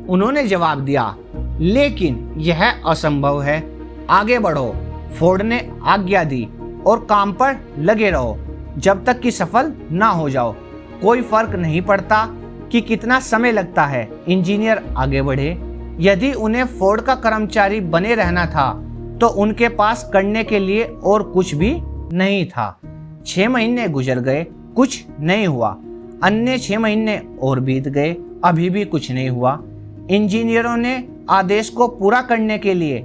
उन्होंने जवाब दिया, लेकिन यह असंभव है। आगे बढ़ो। फोर्ड ने आज्ञा दी और काम पर लगे रहो। जब तक कि सफल ना हो जाओ। कोई फर्क नहीं पड़ता कि कितना समय लगता है, इंजीनियर आगे बढ़े। यदि उन्हें फोर्ड का कर्मचारी बने रहना था तो उनके पास करने के लिए और कुछ भी नहीं था। 6 महीने गुजर गए, कुछ नहीं हुआ। अन्य 6 महीने और बीत गए, अभी भी कुछ नहीं हुआ। इंजीनियरों ने आदेश को पूरा करने के लिए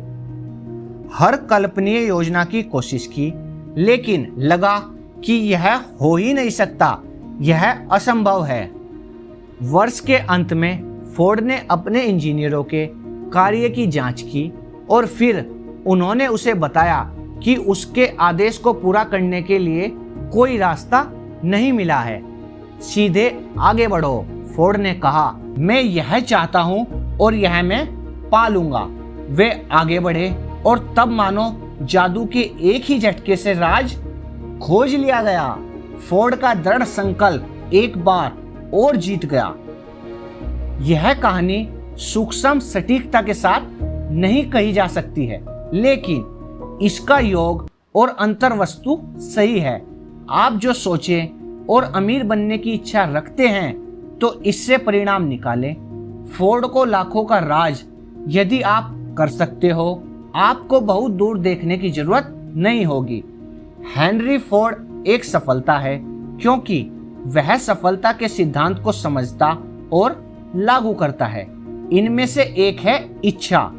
हर कल्पनीय योजना की कोशिश की, लेकिन लगा कि यह हो ही नहीं सकता, यह असंभव है। वर्ष के अंत में फोर्ड ने अपने इंजीनियरों के कार्य की जांच की और फिर उन्होंने उसे बताया कि उसके आदेश को पूरा करने के लिए कोई रास्ता नहीं मिला है। सीधे आगे बढ़ो, फोर्ड ने कहा। मैं यह चाहता हूं और यह मैं पा लूंगा। वे आगे बढ़े और तब मानो जादू के एक ही झटके से राज खोज लिया गया। फोर्ड का दृढ़ संकल्प एक बार और जीत गया। यह कहानी सूक्ष्म सटीकता के साथ नहीं कही जा सकती है, लेकिन इसका योग और अंतर्वस्तु सही है। आप जो सोचें और अमीर बनने की इच्छा रखते हैं तो इससे परिणाम निकालें। फोर्ड को लाखों का राज यदि आप कर सकते हो, आपको बहुत दूर देखने की जरूरत नहीं होगी। हेनरी फोर्ड एक सफलता है क्योंकि वह सफलता के सिद्धांत को समझता और लागू करता है। इनमें से एक है इच्छा।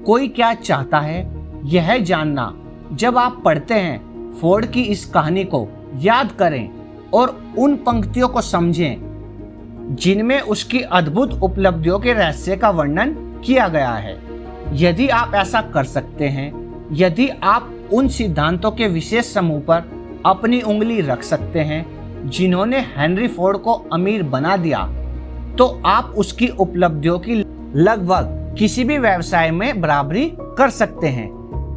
कोई क्या चाहता है यह जानना। जब आप पढ़ते हैं फोर्ड की इस कहानी को याद करें और उन पंक्तियों को समझें जिनमें उसकी अद्भुत उपलब्धियों के रहस्य का वर्णन किया गया है। यदि आप ऐसा कर सकते हैं, यदि आप उन सिद्धांतों के विशेष समूह पर अपनी उंगली रख सकते हैं जिन्होंने हेनरी फोर्ड को अमीर बना दिया, तो आप उसकी उपलब्धियों की लगभग किसी भी व्यवसाय में बराबरी कर सकते हैं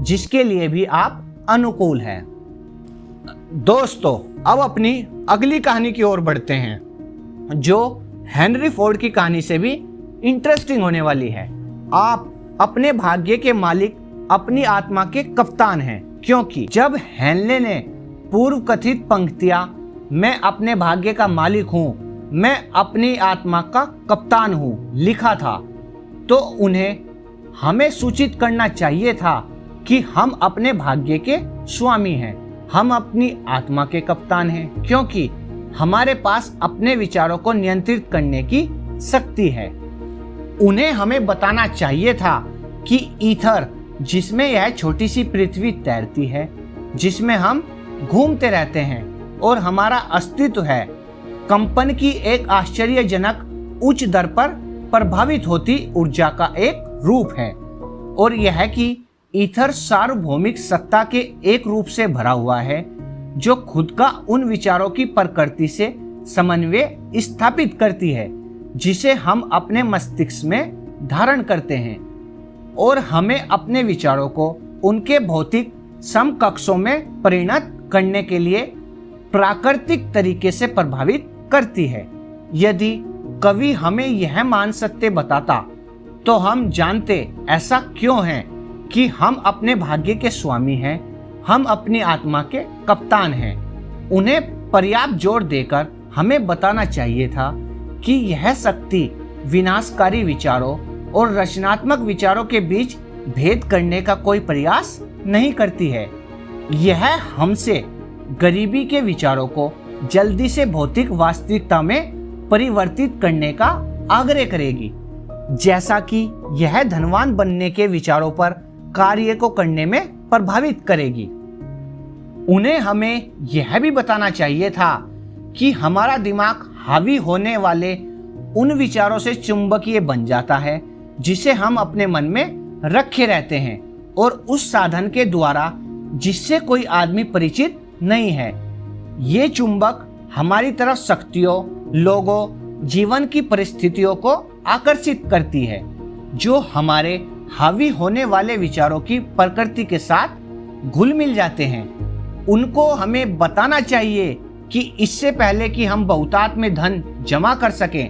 जिसके लिए भी आप अनुकूल हैं। दोस्तों, अब अपनी अगली कहानी की ओर बढ़ते हैं जो हेनरी फोर्ड की कहानी से भी इंटरेस्टिंग होने वाली है। आप अपने भाग्य के मालिक, अपनी आत्मा के कप्तान हैं, क्योंकि जब हेनले ने पूर्व कथित पंक्तियां मैं अपने भाग्य का मालिक हूं, मैं अपनी आत्मा का कप्तान हूं लिखा था, तो उन्हें हमें सूचित करना चाहिए था कि हम अपने भाग्य के स्वामी हैं, हम अपनी आत्मा के कप्तान हैं, क्योंकि हमारे पास अपने विचारों को नियंत्रित करने की शक्ति है। उन्हें हमें बताना चाहिए था कि ईथर, जिसमें यह छोटी सी पृथ्वी तैरती है, जिसमें हम घूमते रहते हैं और हमारा अस्तित्व है, कंपन की एक आश्चर्यजनक उच्च दर पर प्रभावित होती ऊर्जा का एक रूप है, और यह कि ईथर सार्वभौमिक सत्ता के एक रूप से भरा हुआ है जो खुद का उन विचारों की प्रकृति से समन्वय स्थापित करती है जिसे हम अपने मस्तिष्क में धारण करते हैं, और हमें अपने विचारों को उनके भौतिक समकक्षों में परिणत करने के लिए प्राकृतिक तरीके से प्रभावित करती है। यदि कवि हमें यह मान सत्य बताता तो हम जानते ऐसा क्यों है कि हम अपने भाग्य के स्वामी हैं, हम अपनी आत्मा के कप्तान हैं। उन्हें पर्याप्त जोर देकर हमें बताना चाहिए था कि यह शक्ति विनाशकारी विचारों और रचनात्मक विचारों के बीच भेद करने का कोई प्रयास नहीं करती है। यह हमसे गरीबी के विचारों को जल्दी से भौतिक वास्तविकता में परिवर्तित करने का आग्रह करेगी, जैसा कि यह धनवान बनने के विचारों पर कार्य को करने में प्रभावित करेगी। उन्हें हमें यह भी बताना चाहिए था कि हमारा दिमाग हावी होने वाले उन विचारों से चुंबकीय बन जाता है जिसे हम अपने मन में रखे रहते हैं, और उस साधन के द्वारा जिससे कोई आदमी परिचित नहीं है। ये चुंबक हमारी तरफ शक्तियों, लोगों, जीवन की परिस्थितियों को आकर्षित करती है जो हमारे हावी होने वाले विचारों की प्रकृति के साथ घुल मिल जाते हैं। उनको हमें बताना चाहिए कि इससे पहले कि हम बहुतायत में धन जमा कर सकें,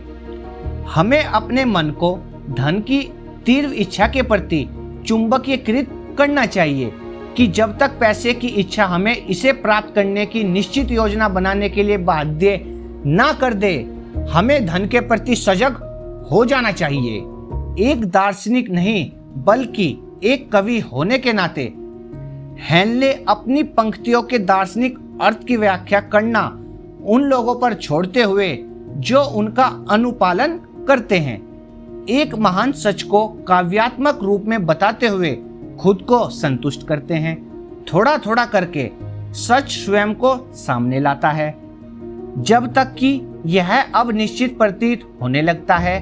हमें अपने मन को धन की तीव्र इच्छा के प्रति चुंबकीयकृत करना चाहिए कि जब तक पैसे की इच्छा हमें इसे प्राप्त करने की निश्चित योजना बनाने के लिए बाध्य ना कर दे, हमें धन के प्रति सजग हो जाना चाहिए। एक दार्शनिक नहीं बल्कि एक कवि होने के नाते हेन ने अपनी पंक्तियों के दार्शनिक अर्थ की व्याख्या करना उन लोगों पर छोड़ते हुए जो उनका अनुपालन करते हैं, एक महान सच को काव्यात्मक रूप में बताते हुए खुद को संतुष्ट करते हैं। थोड़ा थोड़ा करके सच स्वयं को सामने लाता है, जब तक कि यह अब निश्चित प्रतीत होने लगता है।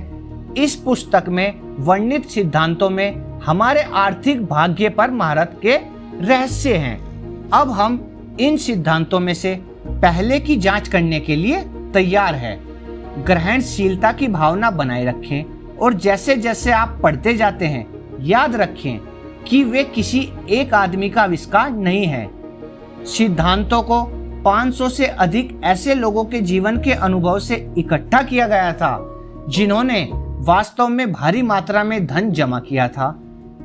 इस पुस्तक में वर्णित सिद्धांतों में हमारे आर्थिक भाग्य पर महारत के रहस्य हैं। अब हम इन सिद्धांतों में से पहले की जांच करने के लिए तैयार है। ग्रहणशीलता की भावना बनाए रखें और जैसे जैसे आप पढ़ते जाते हैं याद रखें कि वे किसी एक आदमी का आविष्कार नहीं है। सिद्धांतों को 500 से अधिक ऐसे लोगों के जीवन के अनुभव से इकट्ठा किया गया था जिन्होंने वास्तव में भारी मात्रा में धन जमा किया था।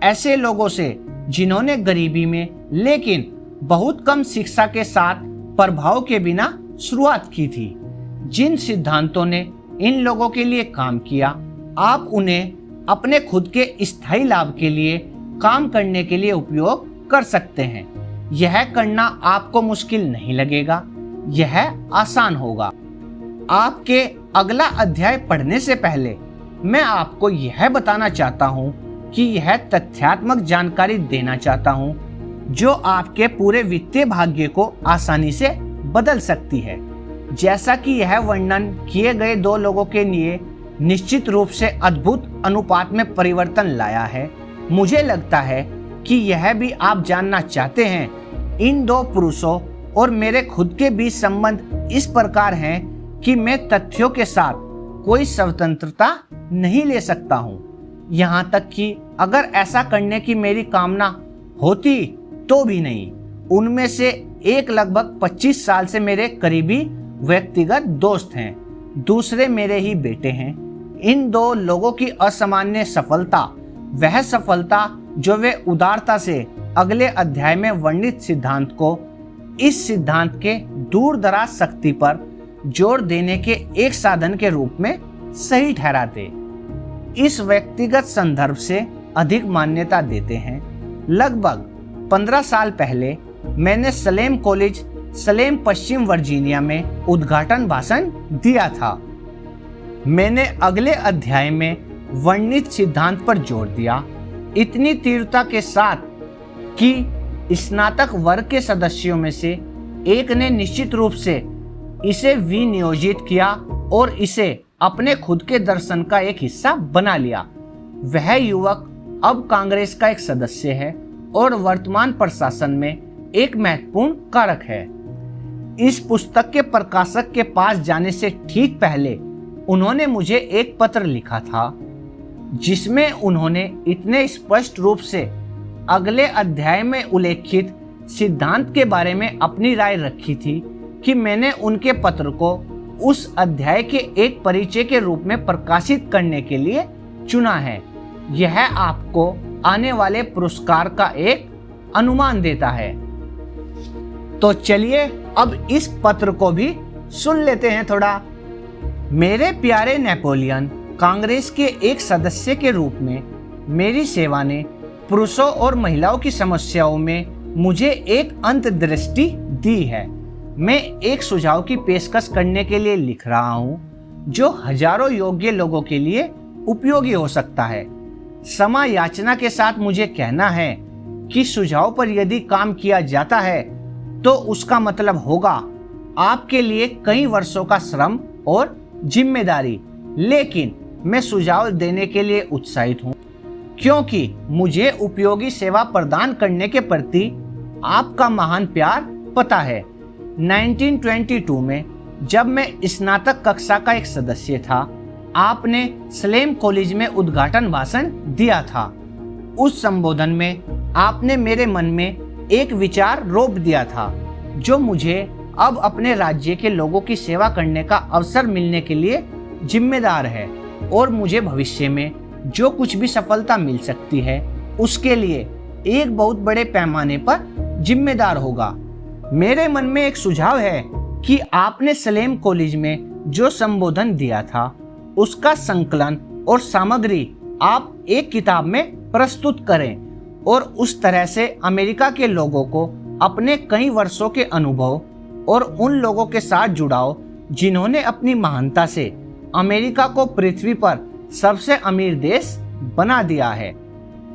ऐसे लोगों से जिन्होंने गरीबी में लेकिन बहुत कम शिक्षा के साथ प्रभाव के बिना शुरुआत की थी। जिन सिद्धांतों ने इन लोगों के लिए काम किया, आप उन्हें अपने खुद के स्थायी लाभ के लिए काम करने के लिए उपयोग कर सकते हैं। यह करना आपको मुश्किल नहीं लगेगा, यह आसान होगा। आपके अगला अध्याय पढ़ने से पहले मैं आपको यह बताना चाहता हूँ कि यह तथ्यात्मक जानकारी देना चाहता हूँ जो आपके पूरे वित्तीय भाग्य को आसानी से बदल सकती है। जैसा कि यह वर्णन किए गए दो लोगों के लिए निश्चित रूप से अद्भुत अनुपात में परिवर्तन लाया है, मुझे लगता है कि यह भी आप जानना चाहते हैं। इन दो पुरुषों और मेरे खुद के बीच संबंध इस प्रकार हैं कि मैं तथ्यों के साथ कोई स्वतंत्रता नहीं ले सकता हूँ। यहाँ तक कि अगर ऐसा करने की मेरी कामना होती तो भी नहीं। उनमें से एक लगभग 25 साल से मेरे करीबी व्यक्तिगत दोस्त हैं, दूसरे मेरे ही बेटे हैं। इन दो लोगों की असामान्य सफलता, वह सफलता जो वे उदारता से अगले अध्याय में वर्णित सिद्धांत को इस सिद्धांत के दूर दराज शक्ति पर जोर देने के एक साधन के रूप में सही ठहराते, इस व्यक्तिगत संदर्भ से अधिक मान्यता देते हैं। लगभग 15 साल पहले मैंने सलेम कॉलेज, सलेम पश्चिम वर्जीनिया में उद्घाटन भाषण दिया था। मैंने अगले अध्याय में वर्णित सिद्धांत पर जोर दिया, इतनी तीव्रता के साथ कि स्नातक वर्ग के सदस्यों में से एक ने निश्चित रूप से इसे विनियोजित किया और इसे अपने खुद के दर्शन का एक हिस्सा बना लिया। वह युवक अब कांग्रेस का एक सदस्य है और वर्तमान प्रशासन में एक महत्वपूर्ण कारक है। इस पुस्तक के प्रकाशक के पास जाने से ठीक पहले उन्होंने मुझे एक पत्र लिखा था जिसमें उन्होंने इतने स्पष्ट रूप से अगले अध्याय में उल्लेखित सिद्धांत के बारे में अपनी राय रखी थी कि मैंने उनके पत्र को उस अध्याय के एक परिचय के रूप में प्रकाशित करने के लिए चुना है। यह आपको आने वाले पुरस्कार का एक अनुमान देता है। तो चलिए अब इस पत्र को भी सुन लेते हैं थोड़ा। मेरे प्यारे नेपोलियन, कांग्रेस के एक सदस्य के रूप में मेरी सेवा ने पुरुषों और महिलाओं की समस्याओं में मुझे एक अंतर्दृष्टि दी है। मैं एक सुझाव की पेशकश करने के लिए लिख रहा हूँ जो हजारों योग्य लोगों के लिए उपयोगी हो सकता है। क्षमा याचना के साथ मुझे कहना है कि सुझाव पर यदि काम किया जाता है तो उसका मतलब होगा आपके लिए कई वर्षों का श्रम और जिम्मेदारी, लेकिन मैं सुझाव देने के लिए उत्साहित हूँ क्योंकि मुझे उपयोगी सेवा प्रदान करने के प्रति आपका महान प्यार पता है। 1922 में जब मैं स्नातक कक्षा का एक सदस्य था, आपने सलेम कॉलेज में उद्घाटन भाषण दिया था। उस संबोधन में आपने मेरे मन में एक विचार रोप दिया था जो मुझे अब अपने राज्य के लोगों की सेवा करने का अवसर मिलने के लिए जिम्मेदार है और मुझे भविष्य में जो कुछ भी सफलता मिल सकती है उसके लिए एक बहुत बड़े पैमाने पर जिम्मेदार होगा। मेरे मन में एक सुझाव है कि आपने सलेम कॉलेज में जो संबोधन दिया था उसका संकलन और सामग्री आप एक किताब में प्रस्तुत करें और उस तरह से अमेरिका के लोगों को अपने कई वर्षों के अनुभव और उन लोगों के साथ जुड़ाओ जिन्होंने अपनी महानता से अमेरिका को पृथ्वी पर सबसे अमीर देश बना दिया है,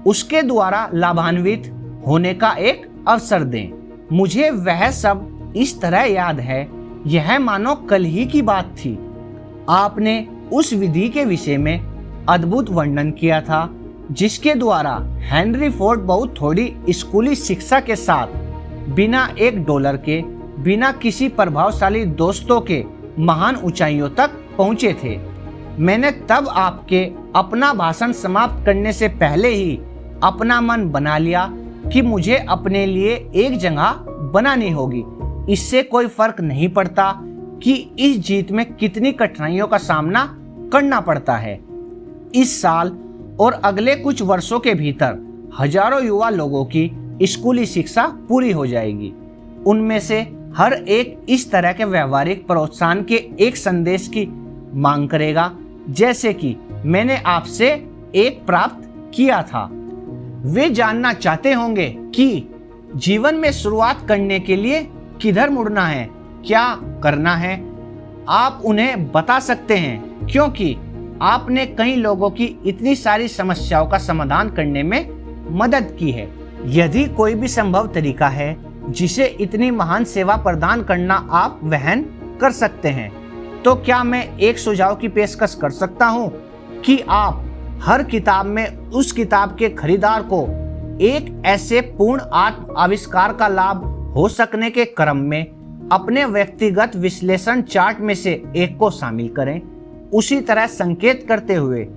उसके द्वारा लाभान्वित होने का एक अवसर दें। मुझे वह सब इस तरह याद है, यह मानो कल ही की बात थी। आपने उस विधि के विषय में अद्भुत वर्णन किया था जिसके द्वारा हेनरी फोर्ड बहुत थोड़ी स्कूली शिक्षा के साथ बिना $1 के, बिना किसी प्रभावशाली दोस्तों के महान ऊंचाइयों तक पहुंचे थे। मैंने तब आपके अपना भाषण समाप्त करने से पहले ही अपना मन बना लिया कि मुझे अपने लिए एक जगह बनानी होगी। इससे कोई फर्क नहीं पड़ता कि इस जीत में कितनी कठिनाइयों का सामना करना पड़ता है। इस साल और अगले कुछ वर्षों के भीतर हजारों युवा लोगों की स्कूली शिक्षा पूरी हो जाएगी। उनमें से हर एक इस तरह के व्यवहारिक प्रोत्साहन के एक संदेश की मांग करेगा, जैसे कि मैंने आपसे एक प्राप्त किया था। वे जानना चाहते होंगे कि जीवन में शुरुआत करने के लिए किधर मुड़ना है, क्या करना है। आप उन्हें बता सकते हैं क्योंकि आपने कई लोगों की इतनी सारी समस्याओं का समाधान करने में मदद की है। यदि कोई भी संभव तरीका है जिसे इतनी महान सेवा प्रदान करना आप वहन कर सकते हैं, तो क्या मैं एक सुझाव की पेशकश कर सकता हूं कि आप हर किताब में उस किताब के खरीदार को एक ऐसे पूर्ण आत्म आविष्कार का लाभ हो सकने के क्रम में अपने व्यक्तिगत विश्लेषण चार्ट में से एक को शामिल करें, उसी तरह संकेत करते हुए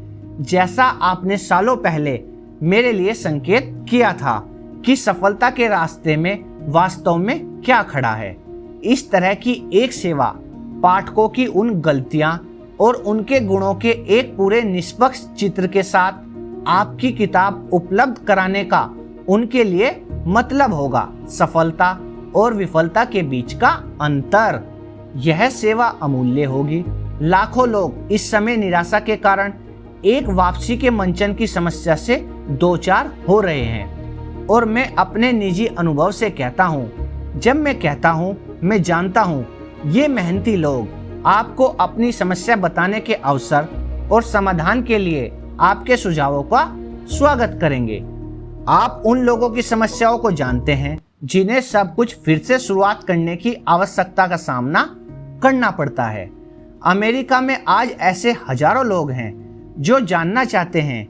जैसा आपने सालों पहले मेरे लिए संकेत किया था कि सफलता के रास्ते में वास्तव में क्या खड़ा है। इस तरह की एक सेवा पाठकों की उन गलतियां और उनके गुणों के एक पूरे निष्पक्ष चित्र के साथ आपकी किताब उपलब्ध कराने का उनके लिए मतलब होगा सफलता और विफलता के बीच का अंतर। यह सेवा अमूल्य होगी। लाखों लोग इस समय निराशा के कारण एक वापसी के मंचन की समस्या से दो चार हो रहे हैं और मैं अपने निजी अनुभव से कहता हूँ, जब मैं कहता हूँ मैं जानता हूँ, ये मेहनती लोग आपको अपनी समस्या बताने के अवसर और समाधान के लिए आपके सुझावों का स्वागत करेंगे। आप उन लोगों की समस्याओं को जानते हैं जिन्हें सब कुछ फिर से शुरुआत करने की आवश्यकता का सामना करना पड़ता है। अमेरिका में आज ऐसे हजारों लोग हैं जो जानना चाहते हैं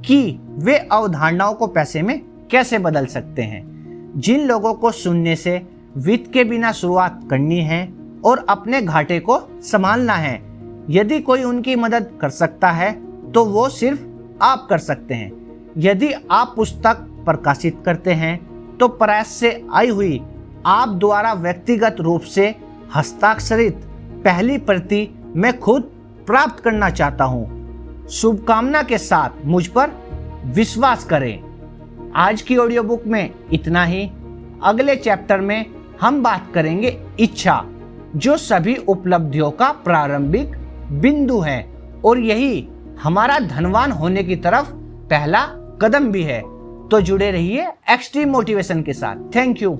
कि वे अवधारणाओं को पैसे में कैसे बदल सकते हैं। जिन लोगों को शून्य से वित्त के बिना शुरुआत करनी है और अपने घाटे को संभालना है, यदि कोई उनकी मदद कर सकता है तो वो सिर्फ आप कर सकते हैं। यदि आप पुस्तक प्रकाशित करते हैं तो प्रेस से आई हुई आप द्वारा व्यक्तिगत रूप से हस्ताक्षरित पहली प्रति मैं खुद प्राप्त करना चाहता हूँ। शुभकामना के साथ मुझ पर विश्वास करें। आज की ऑडियो बुक में इतना ही। अगले चैप्टर में हम बात करेंगे इच्छा, जो सभी उपलब्धियों का प्रारंभिक बिंदु है और यही हमारा धनवान होने की तरफ पहला कदम भी है। तो जुड़े रहिए एक्सट्रीम मोटिवेशन के साथ। Thank you.